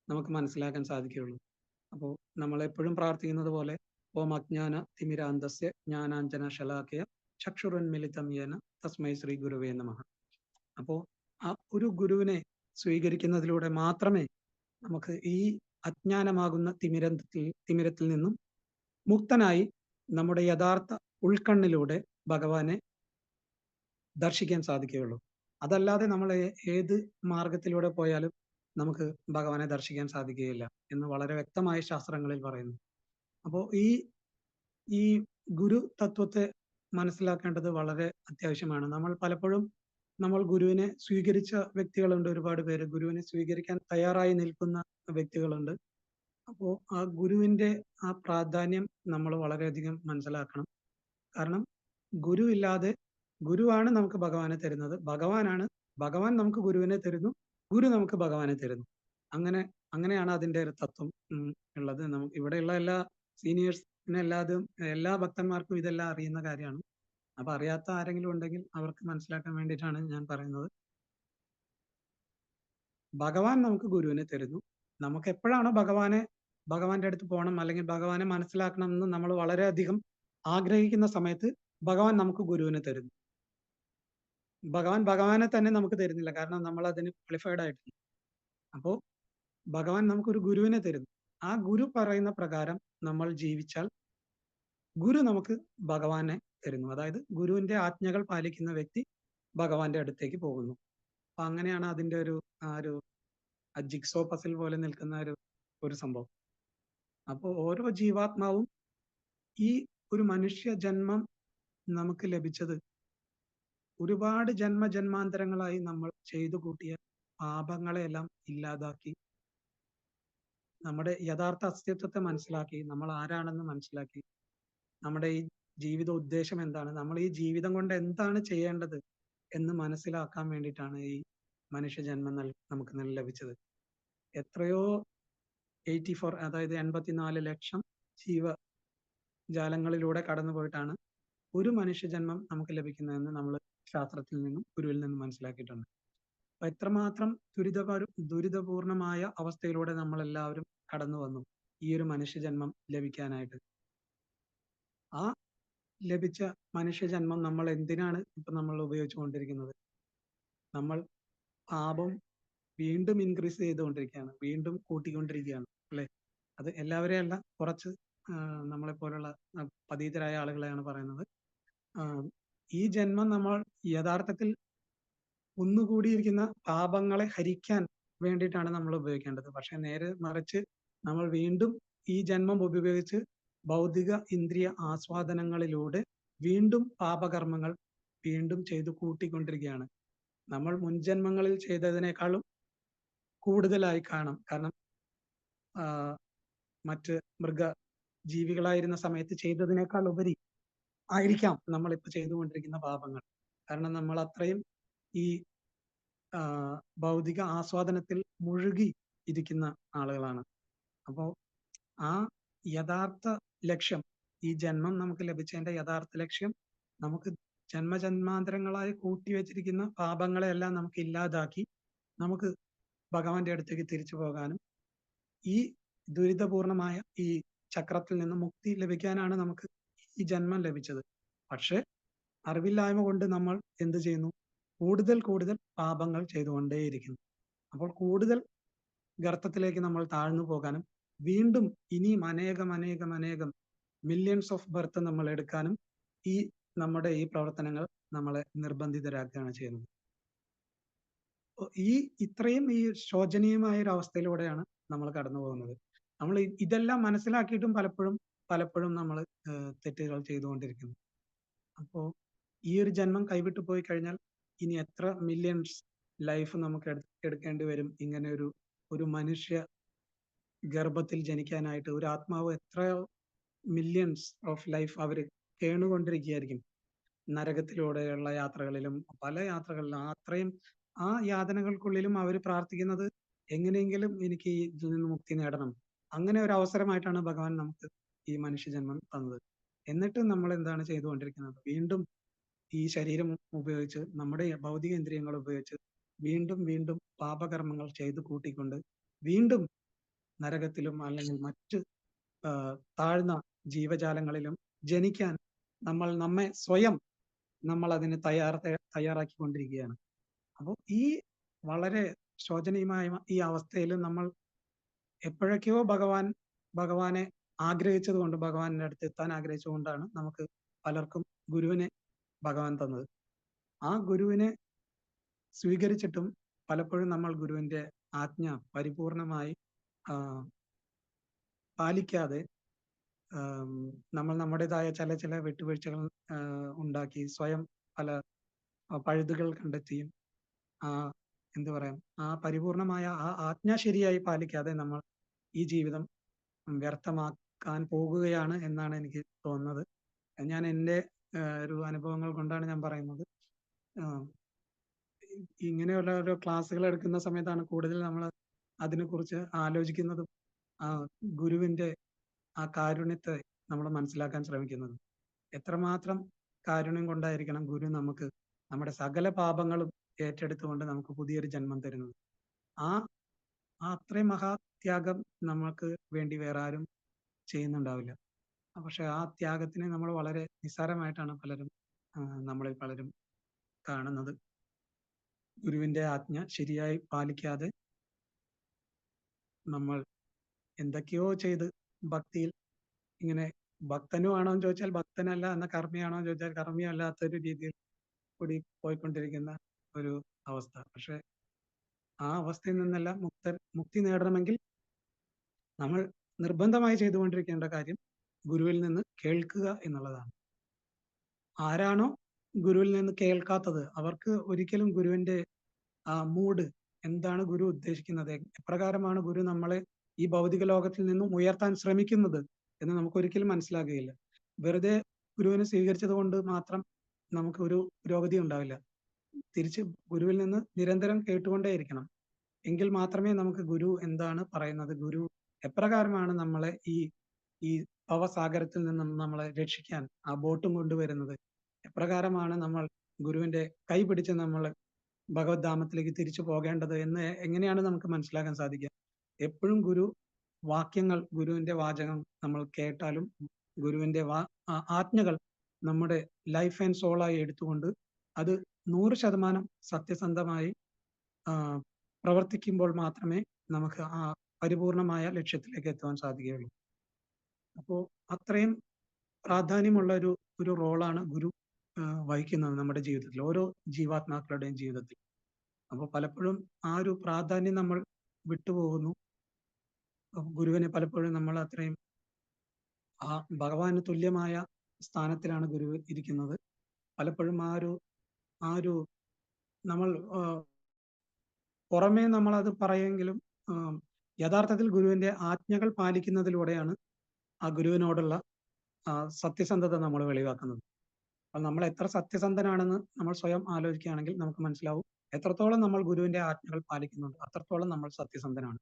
നമുക്ക് മനസ്സിലാക്കാൻ സാധിക്കുകയുള്ളൂ. അപ്പോൾ നമ്മൾ എപ്പോഴും പ്രാർത്ഥിക്കുന്നത് പോലെ ഓം അജ്ഞാന തിമിരാന്തസ്യ ജ്ഞാനാഞ്ജന ശലാഖയ ചക്ഷുരുന്മിലിതം യേന തസ്മൈ ശ്രീ ഗുരുവേ നമഃ. അപ്പോൾ ആ ഒരു ഗുരുവിനെ സ്വീകരിക്കുന്നതിലൂടെ മാത്രമേ നമുക്ക് ഈ അജ്ഞാനമാകുന്ന തിമിരത്തിൽ നിന്നും മുക്തനായി നമ്മുടെ യഥാർത്ഥ ഉൾക്കണ്ണിലൂടെ ഭഗവാനെ ദർശിക്കാൻ സാധിക്കുകയുള്ളൂ. അതല്ലാതെ നമ്മൾ ഏത് മാർഗത്തിലൂടെ പോയാലും നമുക്ക് ഭഗവാനെ ദർശിക്കാൻ സാധിക്കുകയില്ല എന്ന് വളരെ വ്യക്തമായി ശാസ്ത്രങ്ങളിൽ പറയുന്നു. അപ്പോൾ ഈ ഗുരു തത്വത്തെ മനസ്സിലാക്കേണ്ടത് വളരെ അത്യാവശ്യമാണ്. നമ്മൾ ഗുരുവിനെ സ്വീകരിച്ച വ്യക്തികളുണ്ട്, ഒരുപാട് പേര് ഗുരുവിനെ സ്വീകരിക്കാൻ തയ്യാറായി നിൽക്കുന്ന വ്യക്തികളുണ്ട്. അപ്പോൾ ആ ഗുരുവിന്റെ ആ പ്രാധാന്യം നമ്മൾ വളരെയധികം മനസ്സിലാക്കണം. കാരണം ഗുരുവാണ് നമുക്ക് ഭഗവാനെ തരുന്നത്, ഭഗവാൻ നമുക്ക് ഗുരുവിനെ തരുന്നു, ഗുരു നമുക്ക് ഭഗവാനെ തരുന്നു. അങ്ങനെയാണ് അതിന്റെ ഒരു തത്വം ഉള്ളത്. നമുക്ക് ഇവിടെയുള്ള എല്ലാ സീനിയേഴ്സിനെ എല്ലാ ഭക്തന്മാർക്കും ഇതെല്ലാം അറിയുന്ന കാര്യമാണ്. അപ്പൊ അറിയാത്ത ആരെങ്കിലും ഉണ്ടെങ്കിൽ അവർക്ക് മനസ്സിലാക്കാൻ വേണ്ടിയിട്ടാണ് ഞാൻ പറയുന്നത്. ഭഗവാൻ നമുക്ക് ഗുരുവിനെ തരുന്നു. നമുക്ക് എപ്പോഴാണോ ഭഗവാന്റെ അടുത്ത് പോകണം അല്ലെങ്കിൽ ഭഗവാനെ മനസ്സിലാക്കണം എന്ന് നമ്മൾ വളരെയധികം ആഗ്രഹിക്കുന്ന സമയത്ത് ഭഗവാൻ നമുക്ക് ഗുരുവിനെ തരുന്നു. ഭഗവാനെ തന്നെ നമുക്ക് തരുന്നില്ല, കാരണം നമ്മൾ അതിന് ക്വാളിഫൈഡ് ആയിട്ടില്ല. അപ്പോൾ ഭഗവാൻ നമുക്കൊരു ഗുരുവിനെ തരുന്നു. ആ ഗുരു പറയുന്ന പ്രകാരം നമ്മൾ ജീവിച്ചാൽ ഗുരു നമുക്ക് ഭഗവാനെ തരുന്നു. അതായത് ഗുരുവിന്റെ ആജ്ഞകൾ പാലിക്കുന്ന വ്യക്തി ഭഗവാന്റെ അടുത്തേക്ക് പോകുന്നു. അപ്പൊ അങ്ങനെയാണ് അതിന്റെ ഒരു ജിഗ്സോ പസിൽ പോലെ നിൽക്കുന്ന ഒരു സംഭവം. അപ്പോൾ ഓരോ ജീവാത്മാവും ഈ ഒരു മനുഷ്യ ജന്മം നമുക്ക് ലഭിച്ചത് ഒരുപാട് ജന്മാന്തരങ്ങളായി നമ്മൾ ചെയ്തു കൂട്ടിയ പാപങ്ങളെല്ലാം ഇല്ലാതാക്കി നമ്മുടെ യഥാർത്ഥ അസ്തിത്വത്തെ മനസ്സിലാക്കി, നമ്മൾ ആരാണെന്ന് മനസ്സിലാക്കി, നമ്മുടെ ഈ ജീവിത ഉദ്ദേശം എന്താണ്, നമ്മൾ ഈ ജീവിതം കൊണ്ട് എന്താണ് ചെയ്യേണ്ടത് എന്ന് മനസ്സിലാക്കാൻ വേണ്ടിയിട്ടാണ് ഈ മനുഷ്യജന്മം നമുക്ക് ലഭിച്ചത്. എത്രയോ 84, അതായത് 84 ലക്ഷം ജീവജാലങ്ങളിലൂടെ കടന്നു പോയിട്ടാണ് ഒരു മനുഷ്യജന്മം നമുക്ക് ലഭിക്കുന്നതെന്ന് നമ്മൾ ശാസ്ത്രത്തിൽ നിന്നും ഗുരുവിൽ നിന്നും മനസ്സിലാക്കിയിട്ടുണ്ട്. അപ്പൊ എത്രമാത്രം ദുരിതപൂർണമായ അവസ്ഥയിലൂടെ നമ്മൾ എല്ലാവരും കടന്നു വന്നു ഈ ഒരു മനുഷ്യജന്മം ലഭിക്കാനായിട്ട്. ആ ലഭിച്ച മനുഷ്യജന്മം നമ്മൾ എന്തിനാണ് നമ്മൾ ഉപയോഗിച്ചുകൊണ്ടിരിക്കുന്നത്? നമ്മൾ പാപം വീണ്ടും ഇൻക്രീസ് ചെയ്തുകൊണ്ടിരിക്കുകയാണ്, വീണ്ടും കൂട്ടിക്കൊണ്ടിരിക്കുകയാണ്, അല്ലെ? അത് എല്ലാവരെയും അല്ല, കുറച്ച് നമ്മളെ പോലുള്ള പതീതരായ ആളുകളെയാണ് പറയുന്നത്. ഈ ജന്മം നമ്മൾ യഥാർത്ഥത്തിൽ ഒന്നുകൂടിയിരിക്കുന്ന പാപങ്ങളെ ഹരിക്കാൻ വേണ്ടിയിട്ടാണ് നമ്മൾ ഉപയോഗിക്കേണ്ടത്. പക്ഷെ നേരെ മറിച്ച് നമ്മൾ വീണ്ടും ഈ ജന്മം ഉപയോഗിച്ച് ഭൗതിക ഇന്ദ്രിയ ആസ്വാദനങ്ങളിലൂടെ വീണ്ടും പാപകർമ്മങ്ങൾ വീണ്ടും ചെയ്തു കൂട്ടിക്കൊണ്ടിരിക്കുകയാണ്. നമ്മൾ മുൻജന്മങ്ങളിൽ ചെയ്തതിനേക്കാളും കൂടുതലായി കാണാം. കാരണം മറ്റ് മൃഗ ജീവികളായിരുന്ന സമയത്ത് ചെയ്തതിനേക്കാൾ ഉപരി ആയിരിക്കാം നമ്മളിപ്പോൾ ചെയ്തുകൊണ്ടിരിക്കുന്ന പാപങ്ങൾ. കാരണം നമ്മൾ അത്രയും ഈ ഭൗതിക ആസ്വാദനത്തിൽ മുഴുകി ഇരിക്കുന്ന ആളുകളാണ്. അപ്പോൾ ആ യഥാർത്ഥ ലക്ഷ്യം, ഈ ജന്മം നമുക്ക് ലഭിച്ചതിന്റെ യഥാർത്ഥ ലക്ഷ്യം നമുക്ക് ജന്മജന്മാന്തരങ്ങളായി കൂട്ടിവെച്ചിരിക്കുന്ന പാപങ്ങളെല്ലാം നമുക്ക് ഇല്ലാതാക്കി നമുക്ക് ഭഗവാന്റെ അടുത്തേക്ക് തിരിച്ചു പോകാനും ഈ ദുരിതപൂർണമായ ഈ ചക്രത്തിൽ നിന്ന് മുക്തി ലഭിക്കാനാണ് നമുക്ക് ഈ ജന്മം ലഭിച്ചത്. പക്ഷെ അറിവില്ലായ്മ കൊണ്ട് നമ്മൾ എന്ത് ചെയ്യുന്നു? കൂടുതൽ കൂടുതൽ പാപങ്ങൾ ചെയ്തുകൊണ്ടേയിരിക്കുന്നു. അപ്പോൾ കൂടുതൽ ഗർത്തത്തിലേക്ക് നമ്മൾ താഴ്ന്നു പോകാനും വീണ്ടും ഇനിയും അനേകം മില്യൺസ് ഓഫ് ബർത്ത് നമ്മൾ എടുക്കാനും ഈ നമ്മുടെ ഈ പ്രവർത്തനങ്ങൾ നമ്മളെ നിർബന്ധിതരാക്കുകയാണ് ചെയ്യുന്നത്. ഇത്രയും ഈ ശോചനീയമായ ഒരു അവസ്ഥയിലൂടെയാണ് നമ്മൾ കടന്നു പോകുന്നത്. നമ്മൾ ഇതെല്ലാം മനസ്സിലാക്കിയിട്ടും പലപ്പോഴും നമ്മൾ തെറ്റുകൾ ചെയ്തുകൊണ്ടിരിക്കുന്നു. അപ്പോൾ ഈ ഒരു ജന്മം കൈവിട്ടു പോയി കഴിഞ്ഞാൽ ഇനി എത്ര മില്യൺസ് ലൈഫ് നമുക്ക് എടുക്കേണ്ടി വരും? ഇങ്ങനെ ഒരു മനുഷ്യ ഗർഭത്തിൽ ജനിക്കാനായിട്ട് ഒരു ആത്മാവ് എത്രയോ മില്യൺസ് ഓഫ് ലൈഫ് അവർ കേണുകൊണ്ടിരിക്കുകയായിരിക്കും. നരകത്തിലൂടെയുള്ള യാത്രകളിലും പല യാത്രകളിലും അത്രയും ആ യാതനകൾക്കുള്ളിലും അവർ പ്രാർത്ഥിക്കുന്നത് എങ്ങനെയെങ്കിലും എനിക്ക് ഇതിൽ നിന്ന് മുക്തി നേടണം. അങ്ങനെ ഒരു അവസരമായിട്ടാണ് ഭഗവാൻ നമുക്ക് ഈ മനുഷ്യജന്മം തന്നത്. എന്നിട്ട് നമ്മൾ എന്താണ് ചെയ്തുകൊണ്ടിരിക്കുന്നത്? വീണ്ടും ഈ ശരീരം ഉപയോഗിച്ച് നമ്മുടെ ഭൗതിക ഇന്ദ്രിയങ്ങൾ ഉപയോഗിച്ച് വീണ്ടും പാപകർമ്മങ്ങൾ ചെയ്തു കൂട്ടിക്കൊണ്ട് വീണ്ടും നരകത്തിലും അല്ലെങ്കിൽ മറ്റ് താഴ്ന്ന ജീവജാലങ്ങളിലും ജനിക്കാൻ നമ്മെ സ്വയം നമ്മൾ അതിന് തയ്യാറാക്കിക്കൊണ്ടിരിക്കുകയാണ്. അപ്പോൾ ഈ വളരെ ശോചനീയമായ ഈ അവസ്ഥയിൽ നമ്മൾ എപ്പോഴൊക്കെയോ ഭഗവാനെ ആഗ്രഹിച്ചത് കൊണ്ട്, ഭഗവാന്റെ അടുത്ത് എത്താൻ ആഗ്രഹിച്ചുകൊണ്ടാണ് നമുക്ക് പലർക്കും ഗുരുവിനെ ഭഗവാൻ തന്നത്. ആ ഗുരുവിനെ സ്വീകരിച്ചിട്ടും പലപ്പോഴും നമ്മൾ ഗുരുവിന്റെ ആജ്ഞ പരിപൂർണമായി പാലിക്കാതെ നമ്മൾ നമ്മുടേതായ ചില വിട്ടുവീഴ്ചകൾ ഉണ്ടാക്കി സ്വയം പല പഴുതുകൾ കണ്ടെത്തിയും എന്തു പറയാം, ആ പരിപൂർണമായ ആ ആജ്ഞ ശരിയായി പാലിക്കാതെ നമ്മൾ ഈ ജീവിതം വ്യർത്ഥമാക്കാൻ പോകുകയാണ് എന്നാണ് എനിക്ക് തോന്നുന്നത്. ഞാൻ എൻ്റെ ഒരു അനുഭവങ്ങൾ കൊണ്ടാണ് ഞാൻ പറയുന്നത്. ഇങ്ങനെയുള്ള ഓരോ ക്ലാസ്സുകൾ എടുക്കുന്ന സമയത്താണ് കൂടുതൽ നമ്മൾ അതിനെക്കുറിച്ച് ആലോചിക്കുന്നതും ഗുരുവിന്റെ ആ കാരുണ്യത്തെ നമ്മൾ മനസ്സിലാക്കാൻ ശ്രമിക്കുന്നത്. എത്രമാത്രം കാരുണ്യം കൊണ്ടായിരിക്കണം ഗുരു നമുക്ക് നമ്മുടെ സകല പാപങ്ങളും ഏറ്റെടുത്തുകൊണ്ട് നമുക്ക് പുതിയൊരു ജന്മം തരുന്നത്. ആ അത്രയും മഹാത്യാഗം നമുക്ക് വേണ്ടി വേറെ ആരും ചെയ്യുന്നുണ്ടാവില്ല. പക്ഷെ ആ ത്യാഗത്തിനെ നമ്മൾ വളരെ നിസ്സാരമായിട്ടാണ് നമ്മളിൽ പലരും കാണുന്നത്. ഗുരുവിന്റെ ആജ്ഞ ശരിയായി പാലിക്കാതെ നമ്മൾ എന്തൊക്കെയോ ചെയ്ത് ഭക്തിയിൽ ഇങ്ങനെ ഭക്തനും ആണോ എന്ന് ചോദിച്ചാൽ ഭക്തനല്ല, എന്ന കർമ്മിയാണോ എന്ന് ചോദിച്ചാൽ കർമ്മിയല്ലാത്തൊരു രീതിയിൽ കൂടി പോയിക്കൊണ്ടിരിക്കുന്ന ഒരു അവസ്ഥ. പക്ഷെ ആ അവസ്ഥയിൽ നിന്നെല്ലാം മുക്തി നേടണമെങ്കിൽ നമ്മൾ നിർബന്ധമായി ചെയ്തുകൊണ്ടിരിക്കേണ്ട കാര്യം ഗുരുവിൽ നിന്ന് കേൾക്കുക എന്നുള്ളതാണ്. ആരാണോ ഗുരുവിൽ നിന്ന് കേൾക്കാത്തത് അവർക്ക് ഒരിക്കലും ഗുരുവിന്റെ ആ മൂഡ് എന്താണ്, ഗുരു ഉദ്ദേശിക്കുന്നത്, എപ്രകാരമാണ് ഗുരു നമ്മളെ ഈ ഭൗതിക ലോകത്തിൽ നിന്നും ഉയർത്താൻ ശ്രമിക്കുന്നത് എന്ന് നമുക്ക് ഒരിക്കലും മനസ്സിലാകുകയില്ല. വെറുതെ ഗുരുവിനെ സ്വീകരിച്ചത് കൊണ്ട് മാത്രം നമുക്ക് ഒരു പുരോഗതി ഉണ്ടാവില്ല. തിരിച്ച് ഗുരുവിൽ നിന്ന് നിരന്തരം കേട്ടുകൊണ്ടേയിരിക്കണം. എങ്കിൽ മാത്രമേ നമുക്ക് ഗുരു എന്താണ് പറയുന്നത്, ഗുരു എപ്രകാരമാണ് നമ്മളെ ഈ ഭവസാഗരത്തിൽ നിന്നും നമ്മളെ രക്ഷിക്കാൻ ആ ബോട്ടും കൊണ്ടുവരുന്നത്, എപ്രകാരമാണ് നമ്മൾ ഗുരുവിന്റെ കൈ പിടിച്ച് നമ്മൾ ഭഗവത് ധാമത്തിലേക്ക് തിരിച്ചു പോകേണ്ടത് എന്ന് എങ്ങനെയാണ് നമുക്ക് മനസ്സിലാക്കാൻ സാധിക്കുക? എപ്പോഴും വാക്യങ്ങൾ, ഗുരുവിന്റെ വാചകം നമ്മൾ കേട്ടാലും ഗുരുവിന്റെ ആജ്ഞകൾ നമ്മുടെ ലൈഫ് ആൻഡ് സോളായി എടുത്തുകൊണ്ട് അത് 100% സത്യസന്ധമായി പ്രവർത്തിക്കുമ്പോൾ മാത്രമേ നമുക്ക് ആ പരിപൂർണമായ ലക്ഷ്യത്തിലേക്ക് എത്തുവാൻ സാധിക്കുകയുള്ളൂ. അപ്പോൾ അത്രയും പ്രാധാന്യമുള്ള ഒരു റോളാണ് ഗുരു വഹിക്കുന്നത് നമ്മുടെ ജീവിതത്തിൽ, ഓരോ ജീവാത്മാക്കളുടെയും ജീവിതത്തിൽ. അപ്പോൾ പലപ്പോഴും ആ ഒരു പ്രാധാന്യം നമ്മൾ വിട്ടുപോകുന്നു. ഗുരുവിനെ പലപ്പോഴും നമ്മൾ അത്രയും ആ ഭഗവാന് തുല്യമായ സ്ഥാനത്തിലാണ് ഗുരു ഇരിക്കുന്നത്. പലപ്പോഴും ആ ഒരു നമ്മൾ പുറമേ നമ്മൾ അത് പറയുമെങ്കിലും യഥാർത്ഥത്തിൽ ഗുരുവിന്റെ ആജ്ഞകൾ പാലിക്കുന്നതിലൂടെയാണ് ആ ഗുരുവിനോടുള്ള സത്യസന്ധത നമ്മൾ വെളിവാക്കുന്നത്. അപ്പോൾ നമ്മൾ എത്ര സത്യസന്ധനാണെന്ന് നമ്മൾ സ്വയം ആലോചിക്കുകയാണെങ്കിൽ നമുക്ക് മനസ്സിലാവും, എത്രത്തോളം നമ്മൾ ഗുരുവിന്റെ ആജ്ഞകൾ പാലിക്കുന്നുണ്ട് അത്രത്തോളം നമ്മൾ സത്യസന്ധനാണ്.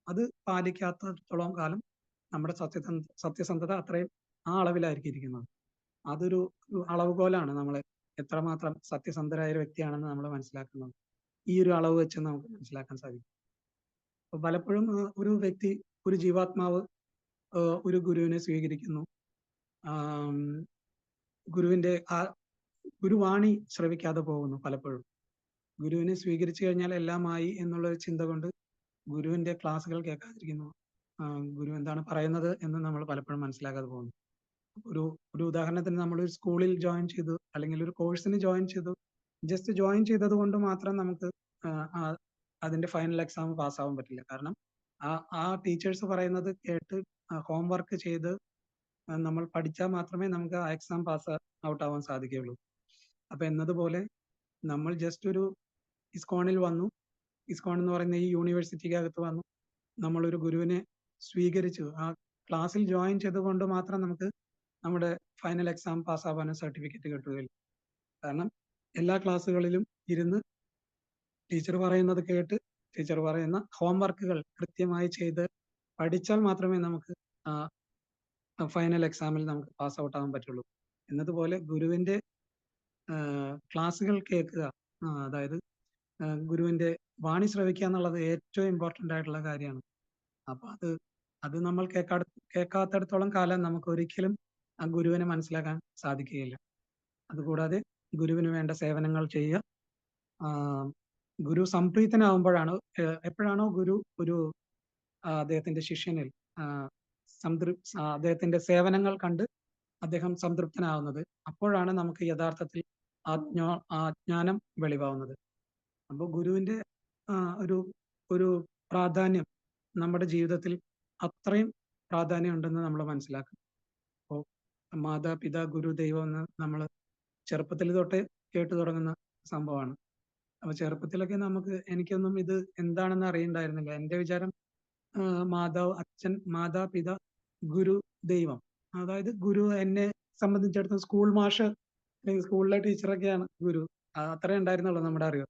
അത് പാലിക്കാത്തത്തോളം കാലം നമ്മുടെ സത്യസന്ധത അത്രയും ആ അളവിലായിരിക്കും ഇരിക്കുന്നത്. അതൊരു അളവുകോലാണ് നമ്മളെ എത്രമാത്രം സത്യസന്ധരായ ഒരു വ്യക്തിയാണെന്ന് നമ്മൾ മനസ്സിലാക്കുന്നത്. ഈ ഒരു അളവ് വെച്ച് നമുക്ക് മനസ്സിലാക്കാൻ സാധിക്കും. അപ്പൊ പലപ്പോഴും ഒരു വ്യക്തി, ഒരു ജീവാത്മാവ് ഒരു ഗുരുവിനെ സ്വീകരിക്കുന്നു. ഗുരുവിന്റെ ഗുരുവാണി ശ്രവിക്കാതെ പോകുന്നു. പലപ്പോഴും ഗുരുവിനെ സ്വീകരിച്ചു കഴിഞ്ഞാൽ എല്ലാമായി എന്നുള്ള ചിന്ത കൊണ്ട് ഗുരുവിന്റെ ക്ലാസ്സുകൾ കേൾക്കാതിരിക്കുന്നു. ഗുരു എന്താണ് പറയുന്നത് എന്ന് നമ്മൾ പലപ്പോഴും മനസ്സിലാക്കാതെ പോകുന്നു. ഒരു ഉദാഹരണത്തിന് നമ്മൾ ഒരു സ്കൂളിൽ ജോയിൻ ചെയ്തു, അല്ലെങ്കിൽ ഒരു കോഴ്സിന് ജോയിൻ ചെയ്തു. ജസ്റ്റ് ജോയിൻ ചെയ്തത് കൊണ്ട് മാത്രം നമുക്ക് അതിന്റെ ഫൈനൽ എക്സാം പാസ്സാവാൻ പറ്റില്ല. കാരണം ആ ടീച്ചേഴ്സ് പറയുന്നത് കേട്ട് ഹോംവർക്ക് ചെയ്ത് നമ്മൾ പഠിച്ചാൽ മാത്രമേ നമുക്ക് ആ എക്സാം പാസ് ഔട്ട് ആവാൻ സാധിക്കുകയുള്ളൂ. അപ്പൊ എന്നതുപോലെ നമ്മൾ ജസ്റ്റ് ഒരു ഇസ്കോണിൽ വന്നു, ഇസ്കോൺ എന്ന് പറയുന്ന ഈ യൂണിവേഴ്സിറ്റിക്കകത്ത് വന്നു, നമ്മളൊരു ഗുരുവിനെ സ്വീകരിച്ചു, ആ ക്ലാസ്സിൽ ജോയിൻ ചെയ്തുകൊണ്ട് മാത്രം നമുക്ക് നമ്മുടെ ഫൈനൽ എക്സാം പാസ്സാവാനും സർട്ടിഫിക്കറ്റ് കിട്ടുകയില്ല. കാരണം എല്ലാ ക്ലാസ്സുകളിലും ഇരുന്ന് ടീച്ചർ പറയുന്നത് കേട്ട് ടീച്ചർ പറയുന്ന ഹോംവർക്കുകൾ കൃത്യമായി ചെയ്ത് പഠിച്ചാൽ മാത്രമേ നമുക്ക് ഫൈനൽ എക്സാമിൽ നമുക്ക് പാസ് ഔട്ട് ആവാൻ പറ്റുള്ളൂ. എന്നതുപോലെ ഗുരുവിന്റെ ക്ലാസ്സുകൾ കേൾക്കുക, അതായത് ഗുരുവിന്റെ വാണി ശ്രവിക്കുക എന്നുള്ളത് ഏറ്റവും ഇമ്പോർട്ടൻ്റ് ആയിട്ടുള്ള കാര്യമാണ്. അപ്പൊ അത് നമ്മൾ കേൾക്കാത്തടത്തോളം കാലം നമുക്ക് ഒരിക്കലും ആ ഗുരുവിനെ മനസ്സിലാക്കാൻ സാധിക്കുകയില്ല. അതുകൂടാതെ ഗുരുവിന് വേണ്ട സേവനങ്ങൾ ചെയ്യുക. ഗുരു സംപ്രീതനാവുമ്പോഴാണ്, എപ്പോഴാണോ ഗുരു അദ്ദേഹത്തിന്റെ ശിഷ്യനിൽ അദ്ദേഹത്തിന്റെ സേവനങ്ങൾ കണ്ട് അദ്ദേഹം സംതൃപ്തനാവുന്നത്, അപ്പോഴാണ് നമുക്ക് യഥാർത്ഥത്തിൽ ജ്ഞാനം വെളിവാവുന്നത്. അപ്പോൾ ഗുരുവിന്റെ ഒരു പ്രാധാന്യം നമ്മുടെ ജീവിതത്തിൽ അത്രയും പ്രാധാന്യം ഉണ്ടെന്ന് നമ്മൾ മനസ്സിലാക്കും. അപ്പോൾ മാതാപിതാ ഗുരു ദൈവം എന്ന് നമ്മൾ ചെറുപ്പത്തിൽ തൊട്ടേ കേട്ടു തുടങ്ങുന്ന സംഭവമാണ്. അപ്പൊ ചെറുപ്പത്തിലൊക്കെ എനിക്കൊന്നും ഇത് എന്താണെന്ന് അറിയണ്ടായിരുന്നില്ല. എൻ്റെ വിചാരം മാതാവ്, അച്ഛൻ, മാതാപിതാ, ഗുരു, ദൈവം. അതായത് ഗുരു എന്നെ സംബന്ധിച്ചിടത്തോളം സ്കൂൾ മാഷ് അല്ലെങ്കിൽ സ്കൂളിലെ ടീച്ചറൊക്കെയാണ് ഗുരു. അത്രേ ഉണ്ടായിരുന്നുള്ളൂ നമ്മുടെ അറിവ്.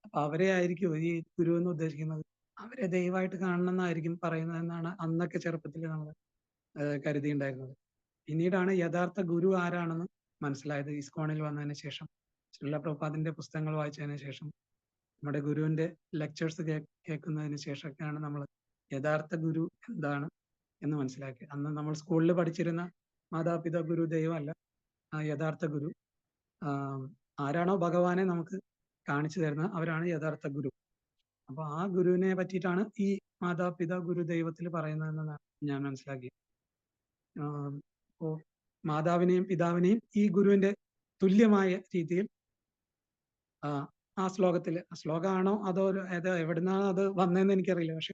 അപ്പൊ അവരെ ആയിരിക്കും ഈ ഗുരു എന്ന് ഉദ്ദേശിക്കുന്നത്. അവരെ ദൈവമായിട്ട് കാണണം എന്നായിരിക്കും പറയുന്നതെന്നാണ് അന്നൊക്കെ ചെറുപ്പത്തിൽ നമ്മൾ കരുതിയിട്ടുണ്ടായിരുന്നത്. പിന്നീടാണ് യഥാർത്ഥ ഗുരു ആരാണെന്ന് മനസ്സിലായത് ഇസ്കോണിൽ വന്നതിന് ശേഷം, ശ്രീല പ്രഭുപാദിന്റെ പുസ്തകങ്ങൾ വായിച്ചതിന് ശേഷം, നമ്മുടെ ഗുരുവിന്റെ ലെക്ചേഴ്സ് കേൾക്കുന്നതിന് ശേഷമൊക്കെയാണ് നമ്മൾ യഥാർത്ഥ ഗുരു എന്താണ് എന്ന് മനസ്സിലാക്കി. അന്ന് നമ്മൾ സ്കൂളിൽ പഠിച്ചിരുന്ന മാതാപിതാ ഗുരു ദൈവമല്ല, യഥാർത്ഥ ഗുരു ആരാണോ ഭഗവാനെ നമുക്ക് കാണിച്ചു തരുന്നത് അവരാണ് യഥാർത്ഥ ഗുരു. അപ്പൊ ആ ഗുരുവിനെ പറ്റിയിട്ടാണ് ഈ മാതാപിതാ ഗുരു ദൈവത്തിൽ പറയുന്നതെന്ന് ഞാൻ മനസ്സിലാക്കി. അപ്പോ മാതാവിനെയും പിതാവിനെയും ഈ ഗുരുവിന്റെ തുല്യമായ രീതിയിൽ ആ ശ്ലോകമാണോ അതോ എവിടുന്നാണോ അത് വന്നതെന്ന് എനിക്കറിയില്ല, പക്ഷെ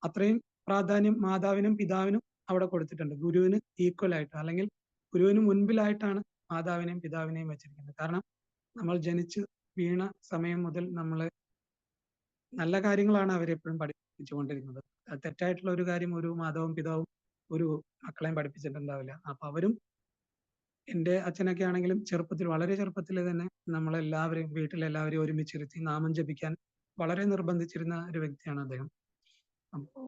അത്രയും പ്രാധാന്യം മാതാവിനും പിതാവിനും അവിടെ കൊടുത്തിട്ടുണ്ട്. ഗുരുവിന് ഈക്വൽ ആയിട്ട്, അല്ലെങ്കിൽ ഗുരുവിന് മുൻപിലായിട്ടാണ് മാതാവിനെയും പിതാവിനെയും വെച്ചിരിക്കുന്നത്. കാരണം നമ്മൾ ജനിച്ച് വീണ സമയം മുതൽ നമ്മളെ നല്ല കാര്യങ്ങളാണ് അവരെപ്പോഴും പഠിപ്പിച്ചുകൊണ്ടിരിക്കുന്നത്. തെറ്റായിട്ടുള്ള ഒരു കാര്യം ഒരു മാതാവും പിതാവും ഒരു മക്കളെയും പഠിപ്പിച്ചിട്ടുണ്ടാവില്ല. അപ്പൊ അവരും, എൻ്റെ അച്ഛനൊക്കെ ആണെങ്കിലും വളരെ ചെറുപ്പത്തിൽ തന്നെ നമ്മളെല്ലാവരെയും വീട്ടിലെല്ലാവരെയും ഒരുമിച്ചിരുത്തി നാമം ജപിക്കാൻ വളരെ നിർബന്ധിച്ചിരുന്ന ഒരു വ്യക്തിയാണ് അദ്ദേഹം. അപ്പോൾ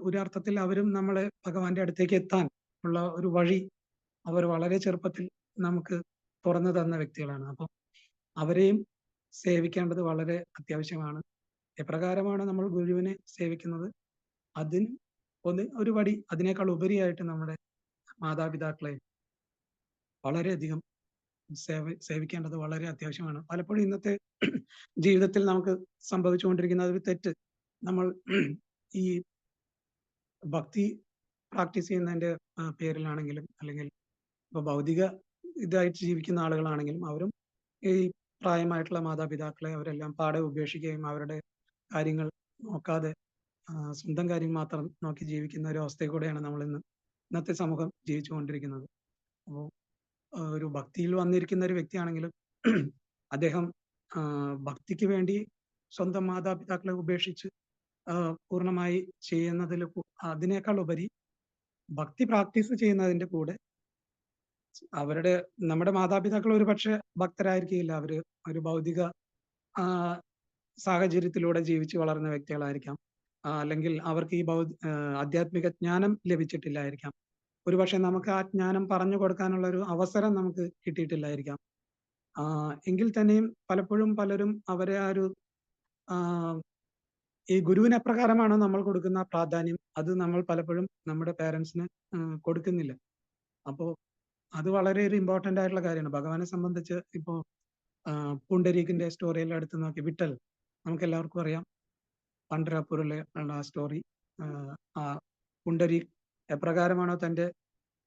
ഒരു അർത്ഥത്തിൽ അവരും നമ്മളെ ഭഗവാന്റെ അടുത്തേക്ക് എത്താൻ ഉള്ള ഒരു വഴി അവർ വളരെ ചെറുപ്പത്തിൽ നമുക്ക് തുറന്നു തന്ന വ്യക്തികളാണ്. അപ്പം അവരെയും സേവിക്കേണ്ടത് വളരെ അത്യാവശ്യമാണ്. എപ്രകാരമാണ് നമ്മൾ ഗുരുവിനെ സേവിക്കുന്നത്, അതിന് ഒരു പടി അതിനേക്കാൾ ഉപരിയായിട്ട് നമ്മുടെ മാതാപിതാക്കളെ വളരെയധികം സേവിക്കേണ്ടത് വളരെ അത്യാവശ്യമാണ്. പലപ്പോഴും ഇന്നത്തെ ജീവിതത്തിൽ നമുക്ക് സംഭവിച്ചുകൊണ്ടിരിക്കുന്ന ഒരു തെറ്റ്, നമ്മൾ ഈ ഭക്തി പ്രാക്ടീസ് ചെയ്യുന്നതിന്റെ പേരിലാണെങ്കിലും, അല്ലെങ്കിൽ ഇപ്പൊ ഭൗതിക ഇതായിട്ട് ജീവിക്കുന്ന ആളുകളാണെങ്കിലും, അവരും ഈ പ്രായമായിട്ടുള്ള മാതാപിതാക്കളെ അവരെല്ലാം പാടെ ഉപേക്ഷിക്കുകയും അവരുടെ കാര്യങ്ങൾ നോക്കാതെ സ്വന്തം കാര്യം മാത്രം നോക്കി ജീവിക്കുന്ന ഒരു അവസ്ഥയിൽ കൂടെയാണ് നമ്മൾ ഇന്നത്തെ സമൂഹം ജീവിച്ചുകൊണ്ടിരിക്കുന്നത്. അപ്പോൾ ഒരു ഭക്തിയിൽ വന്നിരിക്കുന്ന ഒരു വ്യക്തിയാണെങ്കിലും അദ്ദേഹം ഭക്തിക്ക് വേണ്ടി സ്വന്തം മാതാപിതാക്കളെ ഉപേക്ഷിച്ച് പൂർണ്ണമായി ചെയ്യുന്നതിൽ അതിനേക്കാൾ ഉപരി ഭക്തി പ്രാക്ടീസ് ചെയ്യുന്നതിന്റെ കൂടെ നമ്മുടെ മാതാപിതാക്കൾ ഒരു പക്ഷെ ഭക്തരായിരിക്കില്ല. അവര് ഒരു ഭൗതിക സാഹചര്യത്തിലൂടെ ജീവിച്ച് വളർന്ന വ്യക്തികളായിരിക്കാം. അല്ലെങ്കിൽ അവർക്ക് ഈ ആധ്യാത്മിക ജ്ഞാനം ലഭിച്ചിട്ടില്ലായിരിക്കാം. ഒരുപക്ഷെ നമുക്ക് ആ ജ്ഞാനം പറഞ്ഞു കൊടുക്കാനുള്ള ഒരു അവസരം നമുക്ക് കിട്ടിയിട്ടില്ലായിരിക്കാം. എങ്കിൽ തന്നെയും പലപ്പോഴും പലരും അവരെ ഈ ഗുരുവിന് എപ്രകാരമാണോ നമ്മൾ കൊടുക്കുന്ന പ്രാധാന്യം, അത് നമ്മൾ പലപ്പോഴും നമ്മുടെ പേരൻസിന് കൊടുക്കുന്നില്ല. അപ്പോൾ അത് വളരെ ഒരു ഇമ്പോർട്ടന്റ് ആയിട്ടുള്ള കാര്യമാണ്. ഭഗവാനെ സംബന്ധിച്ച് ഇപ്പോ പുണ്ടരീകിന്റെ സ്റ്റോറിയിൽ എടുത്ത് നോക്കി, വിട്ടൽ നമുക്ക് എല്ലാവർക്കും അറിയാം. പണ്ഡരപൂരിലെ ആ സ്റ്റോറി. പുണ്ടരീക് എപ്രകാരമാണോ തന്റെ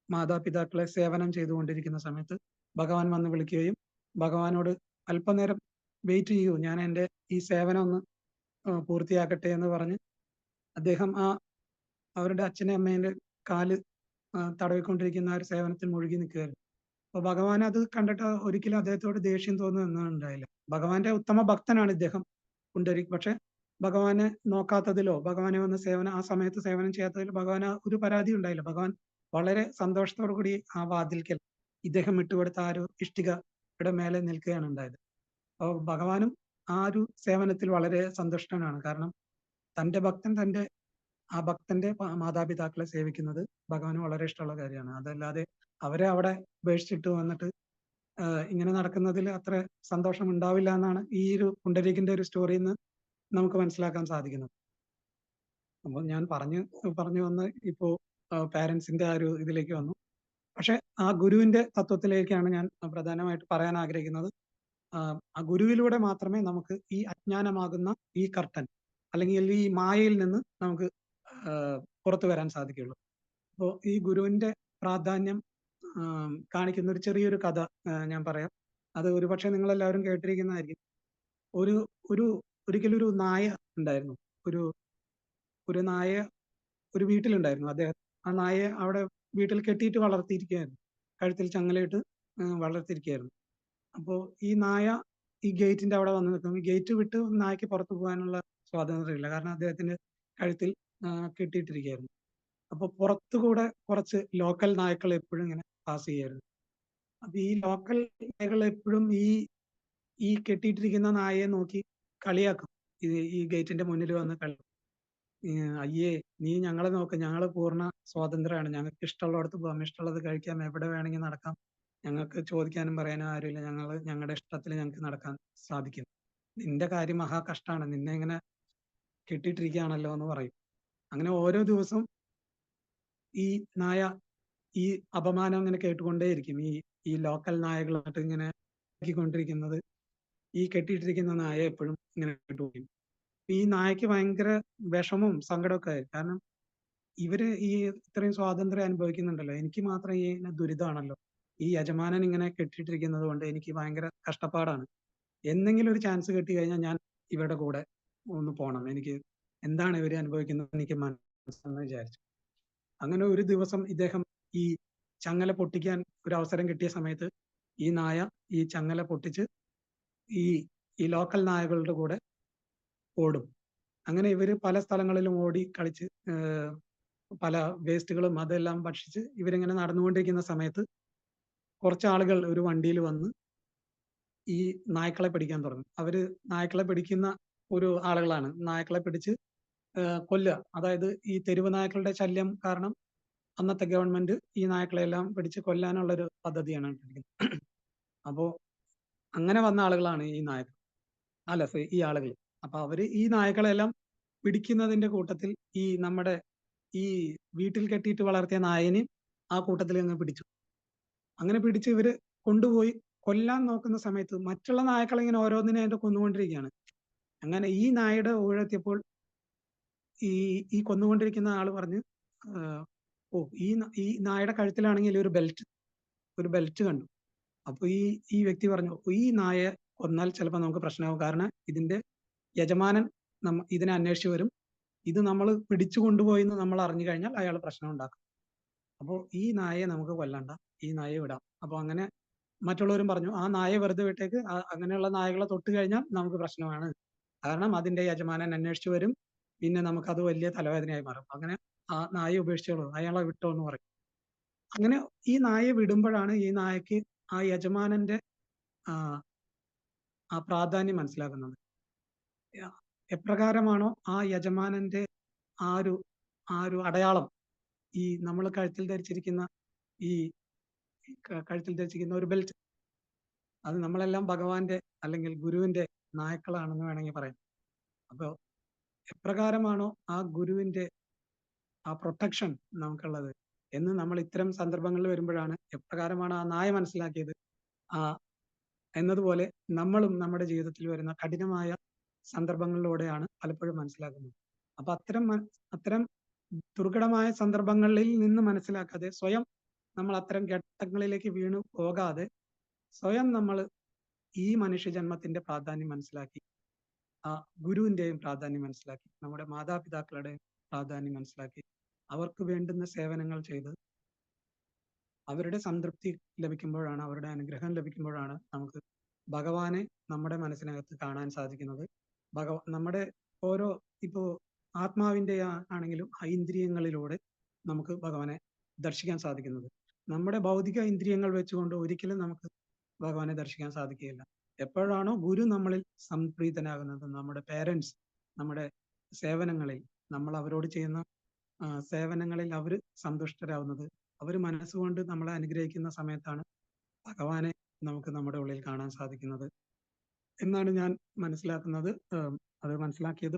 മാതാപിതാക്കളെ സേവനം ചെയ്തുകൊണ്ടിരിക്കുന്ന സമയത്ത് ഭഗവാൻ വന്ന് വിളിക്കുകയും ഭഗവാനോട് അല്പനേരം വെയിറ്റ് ചെയ്യൂ, ഞാൻ എൻ്റെ ഈ സേവനം ഒന്ന് പൂർത്തിയാക്കട്ടെ എന്ന് പറഞ്ഞ് അദ്ദേഹം അവരുടെ അച്ഛനെ അമ്മേന്റെ കാല് തടവിക്കൊണ്ടിരിക്കുന്ന ഒരു സേവനത്തിൽ മുഴുകി നിൽക്കുകയായിരുന്നു. അപ്പൊ ഭഗവാൻ അത് കണ്ടിട്ട് ഒരിക്കലും അദ്ദേഹത്തോട് ദേഷ്യം തോന്നുന്നൊന്നും ഉണ്ടായില്ല. ഭഗവാന്റെ ഉത്തമ ഭക്തനാണ് ഇദ്ദേഹം പുണ്ടരീക്. പക്ഷെ ഭഗവാനെ നോക്കാത്തതിലോ ഭഗവാനെ വന്ന് ആ സമയത്ത് സേവനം ചെയ്യാത്തതിലോ ഭഗവാൻ ഒരു പരാതി ഉണ്ടായില്ല. ഭഗവാൻ വളരെ സന്തോഷത്തോടു കൂടി ആ വാതിൽക്കൽ ഇദ്ദേഹം ഇട്ടുകൊടുത്ത ആ ഒരു ഇഷ്ടികയുടെ മേലെ നിൽക്കുകയാണ് ഉണ്ടായത്. അപ്പോൾ ഭഗവാനും ആ ഒരു സേവനത്തിൽ വളരെ സന്തുഷ്ടനാണ്. കാരണം തന്റെ ഭക്തൻ ആ ഭക്തന്റെ മാതാപിതാക്കളെ സേവിക്കുന്നത് ഭഗവാന് വളരെ ഇഷ്ടമുള്ള കാര്യമാണ്. അതല്ലാതെ അവരെ അവിടെ ഉപേക്ഷിച്ചിട്ട് വന്നിട്ട് ഇങ്ങനെ നടക്കുന്നതിൽ അത്ര സന്തോഷം ഉണ്ടാവില്ല എന്നാണ് ഈ ഒരു പുണ്ടരീകിന്റെ ഒരു സ്റ്റോറിയിൽ നിന്ന് നമുക്ക് മനസ്സിലാക്കാൻ സാധിക്കുന്നത്. അപ്പോൾ ഞാൻ പറഞ്ഞു വന്ന് ഇപ്പോ പാരന്റ്സിന്റെ ആ ഒരു ഇതിലേക്ക് വന്നു. പക്ഷെ ആ ഗുരുവിന്റെ തത്വത്തിലേക്കാണ് ഞാൻ പ്രധാനമായിട്ട് പറയാൻ ആഗ്രഹിക്കുന്നത്. ആ ഗുരുവിലൂടെ മാത്രമേ നമുക്ക് ഈ അജ്ഞാനമാകുന്ന ഈ കർട്ടൻ അല്ലെങ്കിൽ ഈ മായയിൽ നിന്ന് നമുക്ക് പുറത്തു വരാൻ സാധിക്കുള്ളൂ. അപ്പോൾ ഈ ഗുരുവിന്റെ പ്രാധാന്യം കാണിക്കുന്ന ഒരു ചെറിയൊരു കഥ ഞാൻ പറയാം. അത് ഒരുപക്ഷെ നിങ്ങളെല്ലാവരും കേട്ടിരിക്കുന്നതായിരിക്കും. ഒരിക്കലൊരു നായ ഉണ്ടായിരുന്നു. ഒരു നായ ഒരു വീട്ടിലുണ്ടായിരുന്നു. അദ്ദേഹം ആ നായയെ അവിടെ വീട്ടിൽ കെട്ടിയിട്ട് വളർത്തിയിരിക്കുകയായിരുന്നു. കഴുത്തിൽ ചങ്ങലയിട്ട് വളർത്തിയിരിക്കുകയായിരുന്നു. അപ്പോൾ ഈ നായ ഈ ഗേറ്റിന്റെ അവിടെ വന്ന് നിൽക്കും. ഈ ഗേറ്റ് വിട്ട് നായക്ക് പുറത്തു പോകാനുള്ള സ്വാതന്ത്ര്യമില്ല. കാരണം അദ്ദേഹത്തിന്റെ കഴുത്തിൽ കെട്ടിയിട്ടിരിക്കുകയായിരുന്നു. അപ്പൊ പുറത്തുകൂടെ കുറച്ച് ലോക്കൽ നായ്ക്കൾ എപ്പോഴും ഇങ്ങനെ പാസ് ചെയ്യായിരുന്നു. അപ്പൊ ഈ ലോക്കൽ നായകൾ എപ്പോഴും ഈ കെട്ടിയിട്ടിരിക്കുന്ന നായയെ നോക്കി കളിയാക്കും. ഈ ഗേറ്റിന്റെ മുന്നിൽ വന്ന് അയ്യേ, നീ ഞങ്ങളെ നോക്ക്, ഞങ്ങള് പൂർണ്ണ സ്വാതന്ത്ര്യമാണ്, ഞങ്ങൾക്ക് ഇഷ്ടമുള്ളിടത്ത് പോകാം, ഇഷ്ടമുള്ളത് കഴിക്കാം, എവിടെ വേണമെങ്കിൽ നടക്കാം, ഞങ്ങൾക്ക് ചോദിക്കാനും പറയാനും ആരുമില്ല, ഞങ്ങളുടെ ഇഷ്ടത്തിൽ ഞങ്ങൾക്ക് നടക്കാൻ സാധിക്കും, നിന്റെ കാര്യം മഹാ കഷ്ടമാണ്, നിന്നെ ഇങ്ങനെ കെട്ടിയിട്ടിരിക്കുകയാണല്ലോ എന്ന് പറയും. അങ്ങനെ ഓരോ ദിവസവും ഈ നായ ഈ അപമാനം ഇങ്ങനെ കേട്ടുകൊണ്ടേയിരിക്കും. ഈ ലോക്കൽ നായകളായിട്ട് ഇങ്ങനെ കൊണ്ടിരിക്കുന്നത് ഈ കെട്ടിയിട്ടിരിക്കുന്ന നായ എപ്പോഴും ഇങ്ങനെ കേട്ടുപോയി. ഈ നായക്ക് ഭയങ്കര വിഷമവും സങ്കടമൊക്കെ ആയി. കാരണം ഇവര് ഇത്രയും സ്വാതന്ത്ര്യം അനുഭവിക്കുന്നുണ്ടല്ലോ, എനിക്ക് മാത്രം ഈ ദുരിതമാണല്ലോ, ഈ യജമാനൻ ഇങ്ങനെ കെട്ടിയിട്ടിരിക്കുന്നത് കൊണ്ട് എനിക്ക് ഭയങ്കര കഷ്ടപ്പാടാണ്. എന്തെങ്കിലും ഒരു ചാൻസ് കിട്ടി കഴിഞ്ഞാൽ ഞാൻ ഇവരുടെ കൂടെ ഒന്ന് പോകണം, എനിക്ക് എന്താണ് ഇവര് അനുഭവിക്കുന്നത് എനിക്ക് മനസ്സിലെന്ന് വിചാരിച്ചു. അങ്ങനെ ഒരു ദിവസം ഇദ്ദേഹം ഈ ചങ്ങല പൊട്ടിക്കാൻ ഒരു അവസരം കിട്ടിയ സമയത്ത് ഈ നായ ഈ ചങ്ങല പൊട്ടിച്ച് ഈ ലോക്കൽ നായകളുടെ കൂടെ ഓടും. അങ്ങനെ ഇവര് പല സ്ഥലങ്ങളിലും ഓടി കളിച്ച് പല വേസ്റ്റുകളും അതെല്ലാം ഭക്ഷിച്ച് ഇവരിങ്ങനെ നടന്നുകൊണ്ടിരിക്കുന്ന സമയത്ത് കുറച്ച് ആളുകൾ ഒരു വണ്ടിയിൽ വന്ന് ഈ നായ്ക്കളെ പിടിക്കാൻ തുടങ്ങും. അവര് നായ്ക്കളെ പിടിക്കുന്ന ഒരു ആളുകളാണ്. നായ്ക്കളെ പിടിച്ച് കൊല്ലുക. അതായത് ഈ തെരുവ് നായ്ക്കളുടെ ശല്യം കാരണം അന്നത്തെ ഗവൺമെന്റ് ഈ നായ്ക്കളെല്ലാം പിടിച്ച് കൊല്ലാനുള്ളൊരു പദ്ധതിയാണ് ഇട്ടിരിക്കുന്നത്. അപ്പോ അങ്ങനെ വന്ന ആളുകളാണ് ഈ ആളുകൾ. അപ്പൊ അവര് ഈ നായ്ക്കളെല്ലാം പിടിക്കുന്നതിന്റെ കൂട്ടത്തിൽ നമ്മുടെ ഈ വീട്ടിൽ കെട്ടിയിട്ട് വളർത്തിയ നായനെയും ആ കൂട്ടത്തിൽ അങ്ങ് പിടിച്ചു. അങ്ങനെ പിടിച്ച് ഇവര് കൊണ്ടുപോയി കൊല്ലാൻ നോക്കുന്ന സമയത്ത് മറ്റുള്ള നായ്ക്കളെ ഇങ്ങനെ ഓരോന്നിനെ അതിന്റെ കൊന്നുകൊണ്ടിരിക്കുകയാണ്. അങ്ങനെ ഈ നായയുടെ ഊഴെത്തിയപ്പോൾ ഈ കൊന്നുകൊണ്ടിരിക്കുന്ന ആള് പറഞ്ഞ്, ഈ നായയുടെ കഴുത്തിലാണെങ്കിൽ ഒരു ബെൽറ്റ് കണ്ടു. അപ്പൊ ഈ വ്യക്തി പറഞ്ഞു, ഈ നായയെ കൊന്നാൽ ചിലപ്പോൾ നമുക്ക് പ്രശ്നമാകും, കാരണം ഇതിന്റെ യജമാനൻ ഇതിനെ അന്വേഷിച്ച് വരും, ഇത് നമ്മൾ പിടിച്ചു കൊണ്ടുപോയി എന്ന് നമ്മൾ അറിഞ്ഞു കഴിഞ്ഞാൽ അയാൾ പ്രശ്നം ഉണ്ടാക്കും. അപ്പോൾ ഈ നായയെ നമുക്ക് കൊല്ലണ്ട, ഈ നായയെ വിടാം. അപ്പോൾ അങ്ങനെ മറ്റുള്ളവരും പറഞ്ഞു ആ നായയെ വെറുതെ വിട്ടേക്ക്, അങ്ങനെയുള്ള നായകളെ തൊട്ട് കഴിഞ്ഞാൽ നമുക്ക് പ്രശ്നമാണ്, കാരണം അതിന്റെ യജമാനൻ അന്വേഷിച്ചു വരും, പിന്നെ നമുക്കത് വലിയ തലവേദനയായി മാറും. അങ്ങനെ ആ നായയെ ഉപേക്ഷിച്ചോളൂ, അയാളെ വിട്ടോ എന്ന് പറയും. അങ്ങനെ ഈ നായയെ വിടുമ്പോഴാണ് ഈ നായക്ക് ആ യജമാനന്റെ ആ പ്രാധാന്യം മനസ്സിലാക്കുന്നത്. എപ്രകാരമാണോ ആ യജമാനന്റെ ആ ഒരു അടയാളം, ഈ നമ്മൾ കഴുത്തിൽ ധരിച്ചിരിക്കുന്ന ഒരു ബെൽറ്റ്, അത് നമ്മളെല്ലാം ഭഗവാന്റെ അല്ലെങ്കിൽ ഗുരുവിന്റെ നായ്ക്കളാണെന്ന് വേണമെങ്കിൽ പറയാം. അപ്പോൾ എപ്രകാരമാണോ ആ ഗുരുവിന്റെ ആ പ്രൊട്ടക്ഷൻ നമുക്കുള്ളത് എന്ന് നമ്മൾ ഇത്തരം സന്ദർഭങ്ങളിൽ വരുമ്പോഴാണ് എപ്രകാരമാണ് ആ നായ മനസ്സിലാക്കിയത് എന്നതുപോലെ നമ്മളും നമ്മുടെ ജീവിതത്തിൽ വരുന്ന കഠിനമായ സന്ദർഭങ്ങളിലൂടെയാണ് പലപ്പോഴും മനസ്സിലാക്കുന്നത്. അപ്പൊ അത്തരം ദുർഘടമായ സന്ദർഭങ്ങളിൽ നിന്ന് മനസ്സിലാക്കാതെ സ്വയം നമ്മൾ അത്തരം ഘട്ടങ്ങളിലേക്ക് വീണു പോകാതെ സ്വയം നമ്മൾ ഈ മനുഷ്യജന്മത്തിന്റെ പ്രാധാന്യം മനസ്സിലാക്കി, ആ ഗുരുവിന്റെയും പ്രാധാന്യം മനസ്സിലാക്കി, നമ്മുടെ മാതാപിതാക്കളുടെയും പ്രാധാന്യം മനസ്സിലാക്കി, അവർക്ക് വേണ്ടുന്ന സേവനങ്ങൾ ചെയ്ത് അവരുടെ സംതൃപ്തി ലഭിക്കുമ്പോഴാണ്, അവരുടെ അനുഗ്രഹം ലഭിക്കുമ്പോഴാണ് നമുക്ക് ഭഗവാനെ നമ്മുടെ മനസ്സിനകത്ത് കാണാൻ സാധിക്കുന്നത്. നമ്മുടെ ഓരോ ഇപ്പോ ആത്മാവിന്റെ ആണെങ്കിലും ഇന്ദ്രിയങ്ങളിലൂടെ നമുക്ക് ഭഗവാനെ ദർശിക്കാൻ സാധിക്കുന്നത്. നമ്മുടെ ഭൗതിക ഇന്ദ്രിയങ്ങൾ വെച്ചുകൊണ്ട് ഒരിക്കലും നമുക്ക് ഭഗവാനെ ദർശിക്കാൻ സാധിക്കുകയില്ല. എപ്പോഴാണോ ഗുരു നമ്മളിൽ സംപ്രീതനാകുന്നത്, നമ്മുടെ പേരൻസ് നമ്മുടെ സേവനങ്ങളിൽ, നമ്മൾ അവരോട് ചെയ്യുന്ന സേവനങ്ങളിൽ അവർ സന്തുഷ്ടരാകുന്നത്, അവർ മനസ്സുകൊണ്ട് നമ്മളെ അനുഗ്രഹിക്കുന്ന സമയത്താണ് ഭഗവാനെ നമുക്ക് നമ്മുടെ ഉള്ളിൽ കാണാൻ സാധിക്കുന്നത് എന്നാണ് ഞാൻ മനസ്സിലാക്കുന്നത്. അത് മനസ്സിലാക്കിയത്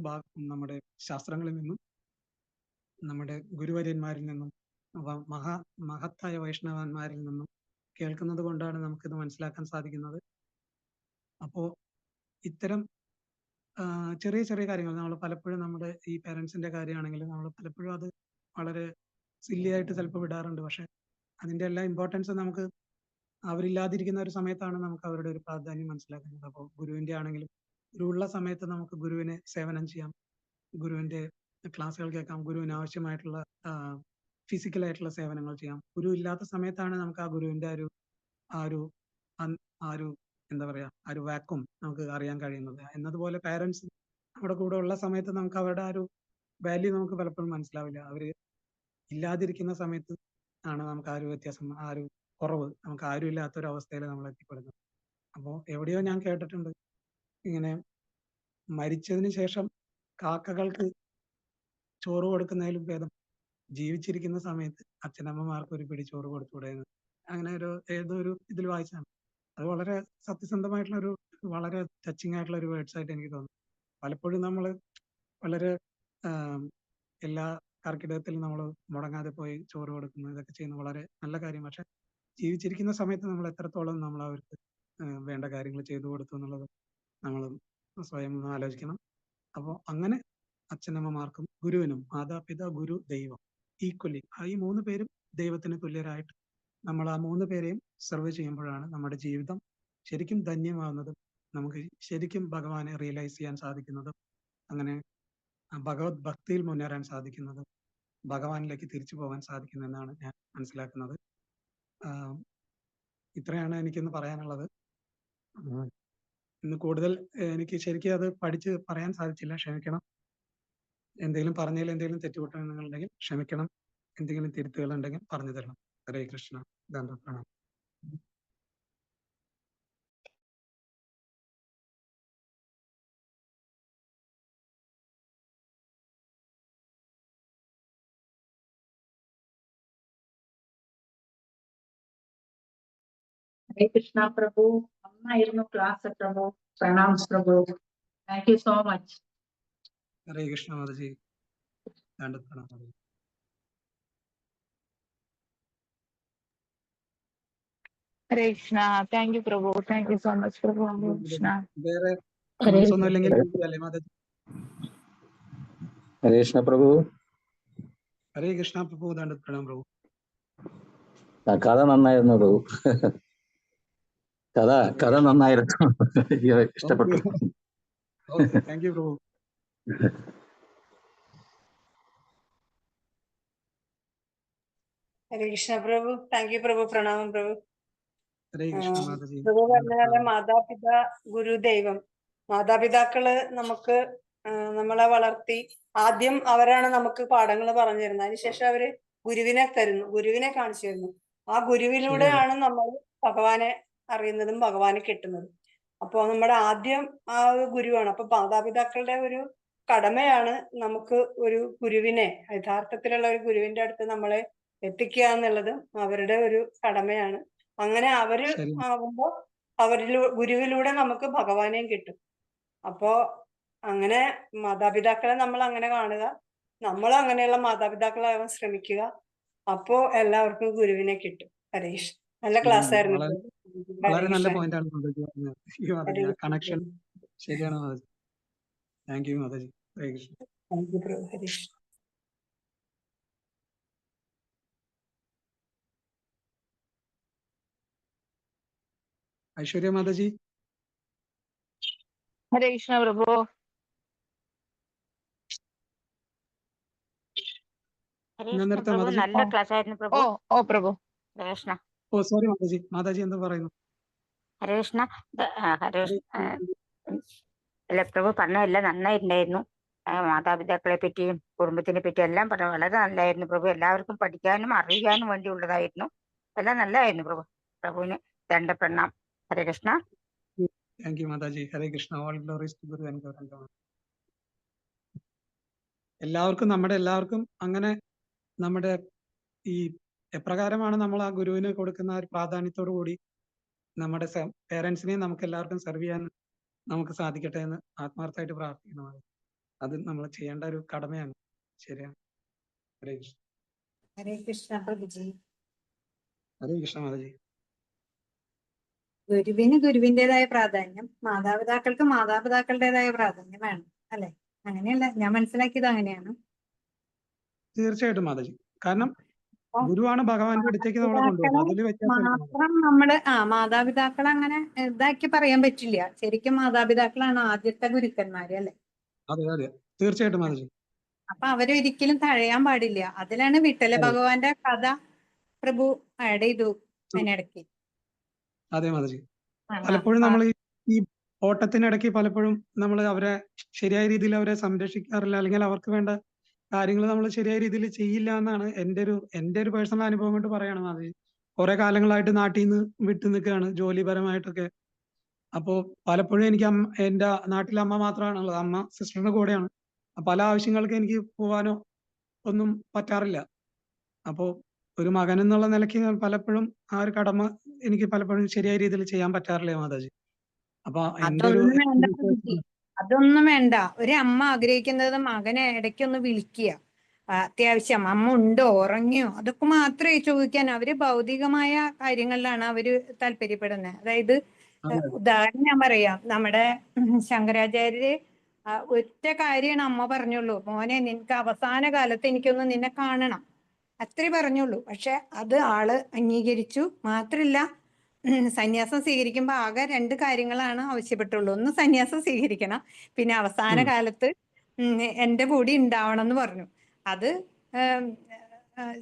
നമ്മുടെ ശാസ്ത്രങ്ങളിൽ നിന്നും നമ്മുടെ ഗുരുവര്യന്മാരിൽ നിന്നും മഹത്തായ വൈഷ്ണവന്മാരിൽ നിന്നും കേൾക്കുന്നത് കൊണ്ടാണ് നമുക്കിത് മനസ്സിലാക്കാൻ സാധിക്കുന്നത്. അപ്പോ ഇത്തരം ചെറിയ ചെറിയ കാര്യങ്ങൾ നമ്മൾ പലപ്പോഴും നമ്മുടെ ഈ പേരൻസിന്റെ കാര്യമാണെങ്കിലും നമ്മൾ പലപ്പോഴും അത് വളരെ സില്ലി ആയിട്ട് ചിലപ്പോൾ വിടാറുണ്ട്. പക്ഷെ അതിന്റെ എല്ലാ ഇമ്പോർട്ടൻസ് നമുക്ക് അവരില്ലാതിരിക്കുന്ന ഒരു സമയത്താണ് നമുക്ക് അവരുടെ ഒരു പ്രാധാന്യം മനസ്സിലാക്കുന്നത്. അപ്പോൾ ഗുരുവിന്റെ ആണെങ്കിലും ഗുരു ഉള്ള സമയത്ത് നമുക്ക് ഗുരുവിനെ സേവനം ചെയ്യാം, ഗുരുവിന്റെ ക്ലാസ്സുകൾ കേൾക്കാം, ഗുരുവിന് ആവശ്യമായിട്ടുള്ള ഫിസിക്കലായിട്ടുള്ള സേവനങ്ങൾ ചെയ്യാം. ഗുരു ഇല്ലാത്ത സമയത്താണ് നമുക്ക് ആ ഗുരുവിന്റെ എന്താ പറയാ ഒരു വാക്വം നമുക്ക് അറിയാൻ കഴിയുന്നത്. എന്നതുപോലെ പാരൻസ് നമ്മുടെ കൂടെ ഉള്ള സമയത്ത് നമുക്ക് അവരുടെ വാല്യൂ നമുക്ക് പലപ്പോഴും മനസ്സിലാവില്ല. അവര് ഇല്ലാതിരിക്കുന്ന സമയത്ത് ആണ് നമുക്ക് വ്യത്യാസം, കുറവ്, നമുക്ക് ആരും ഇല്ലാത്തൊരു അവസ്ഥയിൽ നമ്മൾ എത്തിപ്പെടുന്നത്. അപ്പോൾ എവിടെയോ ഞാൻ കേട്ടിട്ടുണ്ട്, ഇങ്ങനെ മരിച്ചതിന് ശേഷം കാക്കകൾക്ക് ചോറ് കൊടുക്കുന്നതിലും ഭേദം ജീവിച്ചിരിക്കുന്ന സമയത്ത് അച്ഛനമ്മമാർക്ക് ഒരു പിടി ചോറ് കൊടുത്തുകൂടെ എന്ന്. അങ്ങനെ ഏതോ ഒരു ഇതിൽ വായിച്ചാണ്. അത് വളരെ സത്യസന്ധമായിട്ടുള്ള വളരെ ടച്ചിങ് ആയിട്ടുള്ള ഒരു വേർഡ്സ് ആയിട്ട് എനിക്ക് തോന്നുന്നു. പലപ്പോഴും നമ്മൾ വളരെ എല്ലാ കർക്കിടകത്തിൽ നമ്മൾ മുടങ്ങാതെ പോയി ചോറ് കൊടുക്കുന്നു, ഇതൊക്കെ ചെയ്യുന്നത് വളരെ നല്ല കാര്യം. പക്ഷെ ജീവിച്ചിരിക്കുന്ന സമയത്ത് നമ്മൾ എത്രത്തോളം നമ്മൾ അവർക്ക് വേണ്ട കാര്യങ്ങൾ ചെയ്തു കൊടുത്തു എന്നുള്ളത് നമ്മൾ സ്വയം ഒന്ന് ആലോചിക്കണം. അപ്പോൾ അങ്ങനെ അച്ഛനമ്മമാർക്കും ഗുരുവിനും, മാതാപിതാ ഗുരു ദൈവം ഈക്വലി, ഈ 3 പേരും ദൈവത്തിന് തുല്യരായിട്ട് നമ്മൾ ആ 3 പേരെയും സെർവ് ചെയ്യുമ്പോഴാണ് നമ്മുടെ ജീവിതം ശരിക്കും ധന്യമാകുന്നതും നമുക്ക് ശരിക്കും ഭഗവാനെ റിയലൈസ് ചെയ്യാൻ സാധിക്കുന്നതും അങ്ങനെ ഭഗവത് ഭക്തിയിൽ മുന്നേറാൻ സാധിക്കുന്നതും ഭഗവാനിലേക്ക് തിരിച്ചു പോകാൻ സാധിക്കുന്നതെന്നാണ് ഞാൻ മനസ്സിലാക്കുന്നത്. ഇത്രയാണ് എനിക്കിന്ന് പറയാനുള്ളത്. ഇന്ന് കൂടുതൽ എനിക്ക് ശരിക്കും അത് പഠിച്ച് പറയാൻ സാധിച്ചില്ല, ക്ഷമിക്കണം. എന്തെങ്കിലും പറഞ്ഞതിൽ എന്തെങ്കിലും തെറ്റുകുറ്റങ്ങളുണ്ടെങ്കിൽ ക്ഷമിക്കണം, എന്തെങ്കിലും തിരുത്തുകൾ ഉണ്ടെങ്കിൽ പറഞ്ഞു തരണം. ഹരേ കൃഷ്ണ. പ്രണാമം.
ഹരേ കൃഷ്ണ പ്രഭു, നന്നായിരുന്നു ക്ലാസ് പ്രഭു. പ്രണാം പ്രഭു, thank you so much.
Hare Krishna മാതാജി. പ്രണാമം.
ഹരേ കൃഷ്ണ. താങ്ക് യു പ്രഭു, താങ്ക് യു സോ മച്ച് പ്രഭു. ഹരേ കൃഷ്ണ.
വേറെ കമന്റ്സ് ഒന്നും ഇല്ലെങ്കിൽ അല്ലേ മാതാജി?
ഹരേ കൃഷ്ണ പ്രഭു.
ഹരേ കൃഷ്ണ പ്രഭു. പ്രണാം പ്രഭു.
കഥ നന്നായിരുന്നു പ്രഭു. കഥ നന്നായിരുന്നു. ഇഷ്ടപ്പെട്ടു.
താങ്ക് യു പ്രഭു.
ഹരേ കൃഷ്ണ പ്രഭു. താങ്ക് യു പ്രഭു. പ്രണാമം പ്രഭു.
ഹരേ കൃഷ്ണ മാതാജി.
പ്രഭു പറഞ്ഞ പോലെ മാതാപിതാ ഗുരു ദൈവം. മാതാപിതാക്കള് നമുക്ക് നമ്മളെ വളർത്തി ആദ്യം അവരാണ് നമുക്ക് പാഠങ്ങൾ പറഞ്ഞു തരുന്നത്. അതിനുശേഷം അവര് ഗുരുവിനെ തരുന്നു, ഗുരുവിനെ കാണിച്ചു തരുന്നു. ആ ഗുരുവിലൂടെയാണ് നമ്മൾ ഭഗവാനെ അറിയുന്നതും ഭഗവാനെ കിട്ടുന്നതും. അപ്പൊ നമ്മുടെ ആദ്യം ആ ഒരു ഗുരുവാണ്. അപ്പൊ മാതാപിതാക്കളുടെ ഒരു കടമയാണ് നമുക്ക് ഒരു ഗുരുവിനെ, യഥാർത്ഥത്തിലുള്ള ഒരു ഗുരുവിന്റെ അടുത്ത് നമ്മളെ എത്തിക്കുക എന്നുള്ളതും അവരുടെ ഒരു കടമയാണ്. അങ്ങനെ അവര് ആവുമ്പോ ഗുരുവിലൂടെ നമുക്ക് ഭഗവാനെയും കിട്ടും. അപ്പോ അങ്ങനെ മാതാപിതാക്കളെ നമ്മൾ അങ്ങനെ കാണുക, നമ്മൾ അങ്ങനെയുള്ള മാതാപിതാക്കളാവാൻ ശ്രമിക്കുക. അപ്പോ എല്ലാവർക്കും ഗുരുവിനെ കിട്ടും. ഹരീഷ്, നല്ല ക്ലാസ് ആയിരുന്നു.
വളരെ നല്ല പോയിന്റ് ആണ് മാതാജി പറഞ്ഞത്. കണക്ഷൻ ശരിയാണ് മാതാജി. താങ്ക് യു മാതാജി. ഹരേ കൃഷ്ണ.
താങ്ക് യു പ്രഭു. ഹരീഷ്.
ഐശ്വര്യ മാതാജി.
ഹരേ കൃഷ്ണ പ്രഭു. ഹരേ കൃഷ്ണ പ്രഭു, നല്ല ക്ലാസ് ആയിരുന്നു പ്രഭു.
ഓ പ്രഭു.
ഹരേ കൃഷ്ണ.
ഓ സോറി മാതാജി. മാതാജി എന്താ പറയുന്നു?
ഹരേ കൃഷ്ണ. ഹരേ അല്ല പ്രഭു, പറഞ്ഞതെല്ലാം നന്നായിട്ടുണ്ടായിരുന്നു. മാതാപിതാക്കളെ പറ്റിയും കുടുംബത്തിനെ പറ്റിയും എല്ലാം പറഞ്ഞു. വളരെ നല്ലായിരുന്നു പ്രഭു. എല്ലാവർക്കും പഠിക്കാനും അറിയാനും വേണ്ടിയുള്ളതായിരുന്നു. എല്ലാം നല്ലതായിരുന്നു പ്രഭു. പ്രഭുവിന് ദണ്ഡപ്രണാം. ഹരേ കൃഷ്ണ.
താങ്ക് യു മാതാജി. Hare Krishna. All glories to guru and Govinda. എല്ലാവർക്കും അങ്ങനെ നമ്മുടെ ഈ എപ്രകാരമാണ് നമ്മൾ ആ ഗുരുവിന് കൊടുക്കുന്ന ഒരു പ്രാധാന്യത്തോടു കൂടി നമ്മുടെ പേരൻസിനെയും നമുക്ക് എല്ലാവർക്കും സെർവ് ചെയ്യാൻ നമുക്ക് സാധിക്കട്ടെ എന്ന് ആത്മാർത്ഥമായിട്ട് പ്രാർത്ഥിക്കുന്നു. അത് നമ്മൾ ചെയ്യേണ്ട ഒരു കടമയാണ്. ശരിയാണ്. ഹരേ കൃഷ്ണ.
ഹരേ കൃഷ്ണ പ്രഭുജി.
ഹരേ കൃഷ്ണ മാതാജി.
ഗുരുവിന് ഗുരുവിൻ്റെതായ പ്രാധാന്യം, മാതാപിതാക്കൾക്ക് മാതാപിതാക്കളുടേതായ പ്രാധാന്യം വേണം, അല്ലെ? അങ്ങനെയല്ല, ഞാൻ മനസ്സിലാക്കിയത് അങ്ങനെയാണ്.
തീർച്ചയായിട്ടും മാതാജി. കാരണം ഗുരുവാണ് ഭഗവാന്റെ അടുത്തേക്ക് നമ്മളെ കൊണ്ടുപോകുന്നത്. അതിൽ
മാത്രം നമ്മള് മാതാപിതാക്കൾ അങ്ങനെ ഇതാക്കി പറയാൻ പറ്റില്ല. ശരിക്കും മാതാപിതാക്കളാണ് ആദ്യത്തെ ഗുരുക്കന്മാര്, അല്ലെ?
അതെ അതെ, തീർച്ചയായിട്ടും മാതാജി.
അപ്പൊ അവരൊരിക്കലും തഴയാൻ പാടില്ല. അതിലാണ് വിട്ടല ഭഗവാന്റെ കഥ പ്രഭു ആഡ് ചെയ്തു അതിനിടയ്ക്ക്.
അതെ മാതാജി. പലപ്പോഴും നമ്മൾ ഈ ഓട്ടത്തിനിടയ്ക്ക് പലപ്പോഴും നമ്മൾ അവരെ ശരിയായ രീതിയിൽ അവരെ സംരക്ഷിക്കാറില്ല, അല്ലെങ്കിൽ അവർക്ക് വേണ്ട കാര്യങ്ങൾ നമ്മൾ ശരിയായ രീതിയിൽ ചെയ്യില്ല എന്നാണ് എന്റെ ഒരു പേഴ്സണൽ അനുഭവം കൊണ്ട് പറയാണ് മാതാജി. കുറെ കാലങ്ങളായിട്ട് നാട്ടിൽ നിന്ന് വിട്ടു നിൽക്കുകയാണ് ജോലിപരമായിട്ടൊക്കെ. അപ്പോ പലപ്പോഴും എനിക്ക് എന്റെ നാട്ടിലെ അമ്മ മാത്രമാണുള്ളത്. അമ്മ സിസ്റ്ററിന്റെ കൂടെയാണ്. പല ആവശ്യങ്ങൾക്ക് എനിക്ക് പോകാനോ ഒന്നും പറ്റാറില്ല. അപ്പോ ഒരു മകൻ എന്നുള്ള നിലയ്ക്ക് പലപ്പോഴും ആ ഒരു കടമ എനിക്ക് പലപ്പോഴും ശരിയായ രീതിയിൽ ചെയ്യാൻ പറ്റാറില്ല മാതാജി. അപ്പൊ
അതൊന്നും വേണ്ട. ഒരു അമ്മ ആഗ്രഹിക്കുന്നത് മകനെ ഇടയ്ക്കൊന്ന് വിളിക്കുക, അത്യാവശ്യം അമ്മ ഉണ്ടോ, ഉറങ്ങിയോ, അതൊക്കെ മാത്രമേ ചോദിക്കാൻ. അവര് ഭൗതികമായ കാര്യങ്ങളിലാണ് അവര് താല്പര്യപ്പെടുന്നത്. അതായത് ഉദാഹരണം ഞാൻ പറയാം. നമ്മുടെ ശങ്കരാചാര്യര് ഒറ്റ കാര്യമാണ് അമ്മ പറഞ്ഞുള്ളൂ: മോനെ, നിനക്ക് അവസാന കാലത്ത് എനിക്കൊന്ന് നിന്നെ കാണണം, അത്രേ പറഞ്ഞുള്ളൂ. പക്ഷെ അത് ആള് അംഗീകരിച്ചു. മാത്രല്ല, സന്യാസം സ്വീകരിക്കുമ്പോ ആകെ 2 കാര്യങ്ങളാണ് ആവശ്യപ്പെട്ടുള്ളൂ. ഒന്ന് സന്യാസം സ്വീകരിക്കണം, പിന്നെ അവസാന കാലത്ത് എന്റെ കൂടി ഉണ്ടാവണം എന്ന് പറഞ്ഞു. അത്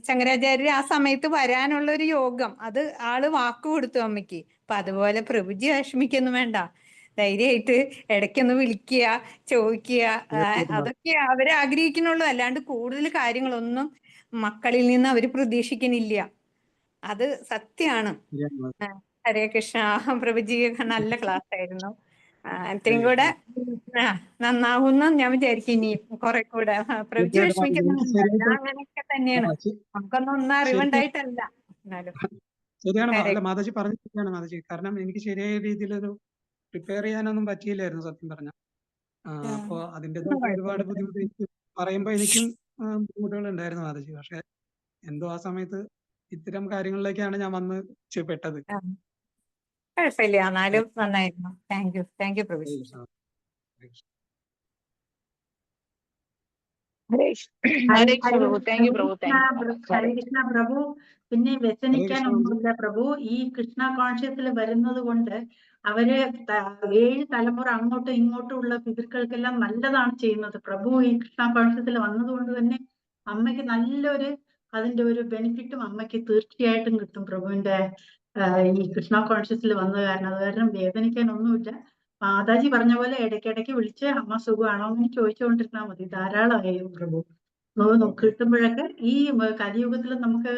ശങ്കരാചാര്യർ ആ സമയത്ത് വരാനുള്ള ഒരു യോഗം അത് ആള് വാക്ക് കൊടുത്തു അമ്മയ്ക്ക്. അപ്പൊ അതുപോലെ പ്രഭുജി വിഷമിക്കൊന്നും വേണ്ട. ധൈര്യമായിട്ട് ഇടയ്ക്കൊന്ന് വിളിക്കുക, ചോദിക്കുക. അതൊക്കെ അവരെ ആഗ്രഹിക്കുന്നുള്ളൂ. അല്ലാണ്ട് കൂടുതൽ കാര്യങ്ങളൊന്നും മക്കളിൽ നിന്ന് അവര് പ്രതീക്ഷിക്കുന്നില്ല. അത് സത്യമാണ്. ഹരേ കൃഷ്ണ പ്രഭുജി. നല്ല ക്ലാസ് ആയിരുന്നു. അത്രയും കൂടെ നന്നാവുന്ന ഞാൻ വിചാരിക്കും. ഇനി കുറെ കൂടെ പ്രഭുജി വിഷമിക്കുന്നുണ്ട്. അങ്ങനെയൊക്കെ തന്നെയാണ്. നമുക്കൊന്നും അറിവുണ്ടായിട്ടല്ല. എന്നാലും
ശരിയാണ് മാതാജി പറഞ്ഞു. ശരിയാണ് മാതാജി. കാരണം എനിക്ക് ശരിയായ രീതിയിലൊരു പ്രിപ്പയർ ചെയ്യാനൊന്നും പറ്റിയില്ലായിരുന്നു സത്യം പറഞ്ഞ. അപ്പൊ അതിന്റെ ഒരുപാട് ബുദ്ധിമുട്ട് എനിക്ക് പറയുമ്പോ എനിക്കും ബുദ്ധിമുട്ടുകൾ ഉണ്ടായിരുന്നു മാതാജി. പക്ഷെ എന്തോ ആ സമയത്ത് ഇത്തരം കാര്യങ്ങളിലേക്കാണ് ഞാൻ വന്ന് പെട്ടത്.
കുഴപ്പമില്ല, എന്നാലും നന്നായിരുന്നു. താങ്ക് യു പ്രഭു.
ഹരേ കൃഷ്ണ
പ്രഭു. പിന്നെ വ്യസനിക്കാനൊന്നുമില്ല പ്രഭു. ഈ കൃഷ്ണ കോൺഷ്യസിൽ വരുന്നത് കൊണ്ട് അവര് 7 തലമുറ അങ്ങോട്ടും ഇങ്ങോട്ടും ഉള്ള പിതൃക്കൾക്കെല്ലാം നല്ലതാണ് ചെയ്യുന്നത് പ്രഭു. ഈ കൃഷ്ണ കോൺഷ്യസിൽ വന്നതുകൊണ്ട് തന്നെ അമ്മയ്ക്ക് നല്ലൊരു അതിന്റെ ഒരു ബെനിഫിറ്റും അമ്മയ്ക്ക് തീർച്ചയായിട്ടും കിട്ടും പ്രഭുവിന്റെ ഈ കൃഷ്ണ കോൺഷ്യസിൽ വന്നത് കാരണം. അത് കാരണം വേദനിക്കാനൊന്നുമില്ല. മാതാജി പറഞ്ഞ പോലെ ഇടയ്ക്കിടയ്ക്ക് വിളിച്ച് അമ്മ സുഖമാണോ എന്ന് ചോദിച്ചുകൊണ്ടിരുന്നാൽ മതി. ധാരാളമായി പ്രഭു. കിട്ടുമ്പോഴൊക്കെ ഈ കലിയുഗത്തിൽ നമുക്ക്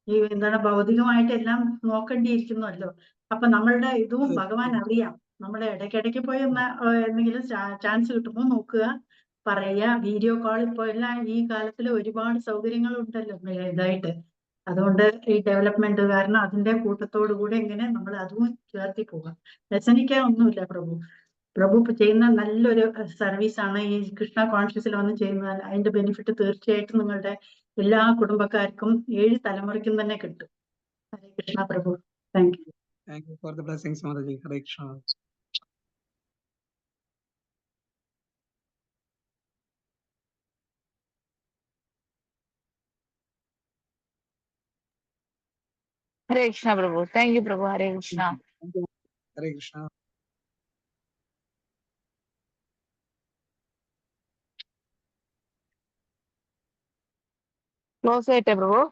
ഈ എന്താണ് ഭൗതികമായിട്ട് എല്ലാം നോക്കേണ്ടിയിരിക്കുന്നല്ലോ. അപ്പൊ നമ്മളുടെ ഇതും ഭഗവാൻ അറിയാം. നമ്മളെ ഇടയ്ക്കിടയ്ക്ക് പോയി ഒന്ന് എന്തെങ്കിലും ചാൻസ് കിട്ടുമ്പോൾ നോക്കുക, പറയുക. വീഡിയോ കോൾ ഇപ്പോൾ എല്ലാം ഈ കാലത്തിൽ ഒരുപാട് സൗകര്യങ്ങൾ ഉണ്ടല്ലോ ഇതായിട്ട്. അതുകൊണ്ട് ഈ ഡെവലപ്മെന്റ് കാരണം അതിന്റെ കൂട്ടത്തോടു കൂടെ ഇങ്ങനെ നമ്മൾ അതും ചേർത്തി പോകാം. വ്യസനിക്കാൻ ഒന്നുമില്ല പ്രഭു. പ്രഭു ചെയ്യുന്ന നല്ലൊരു സർവീസാണ് ഈ കൃഷ്ണ കോൺഷ്യസിൽ വന്ന് ചെയ്യുന്നത്. അതിന്റെ ബെനിഫിറ്റ് തീർച്ചയായിട്ടും നിങ്ങളുടെ എല്ലാ കുടുംബക്കാർക്കും 7 തലമുറയ്ക്കും തന്നെ കിട്ടും. ഹരേ കൃഷ്ണ പ്രഭു. Thank you.
Thank you for the blessings, Mataji. Hare Krishna.
Hare Krishna, Prabhu. Thank you, Prabhu. Hare Krishna.
Thank you. Hare Krishna.
Close it, Prabhu.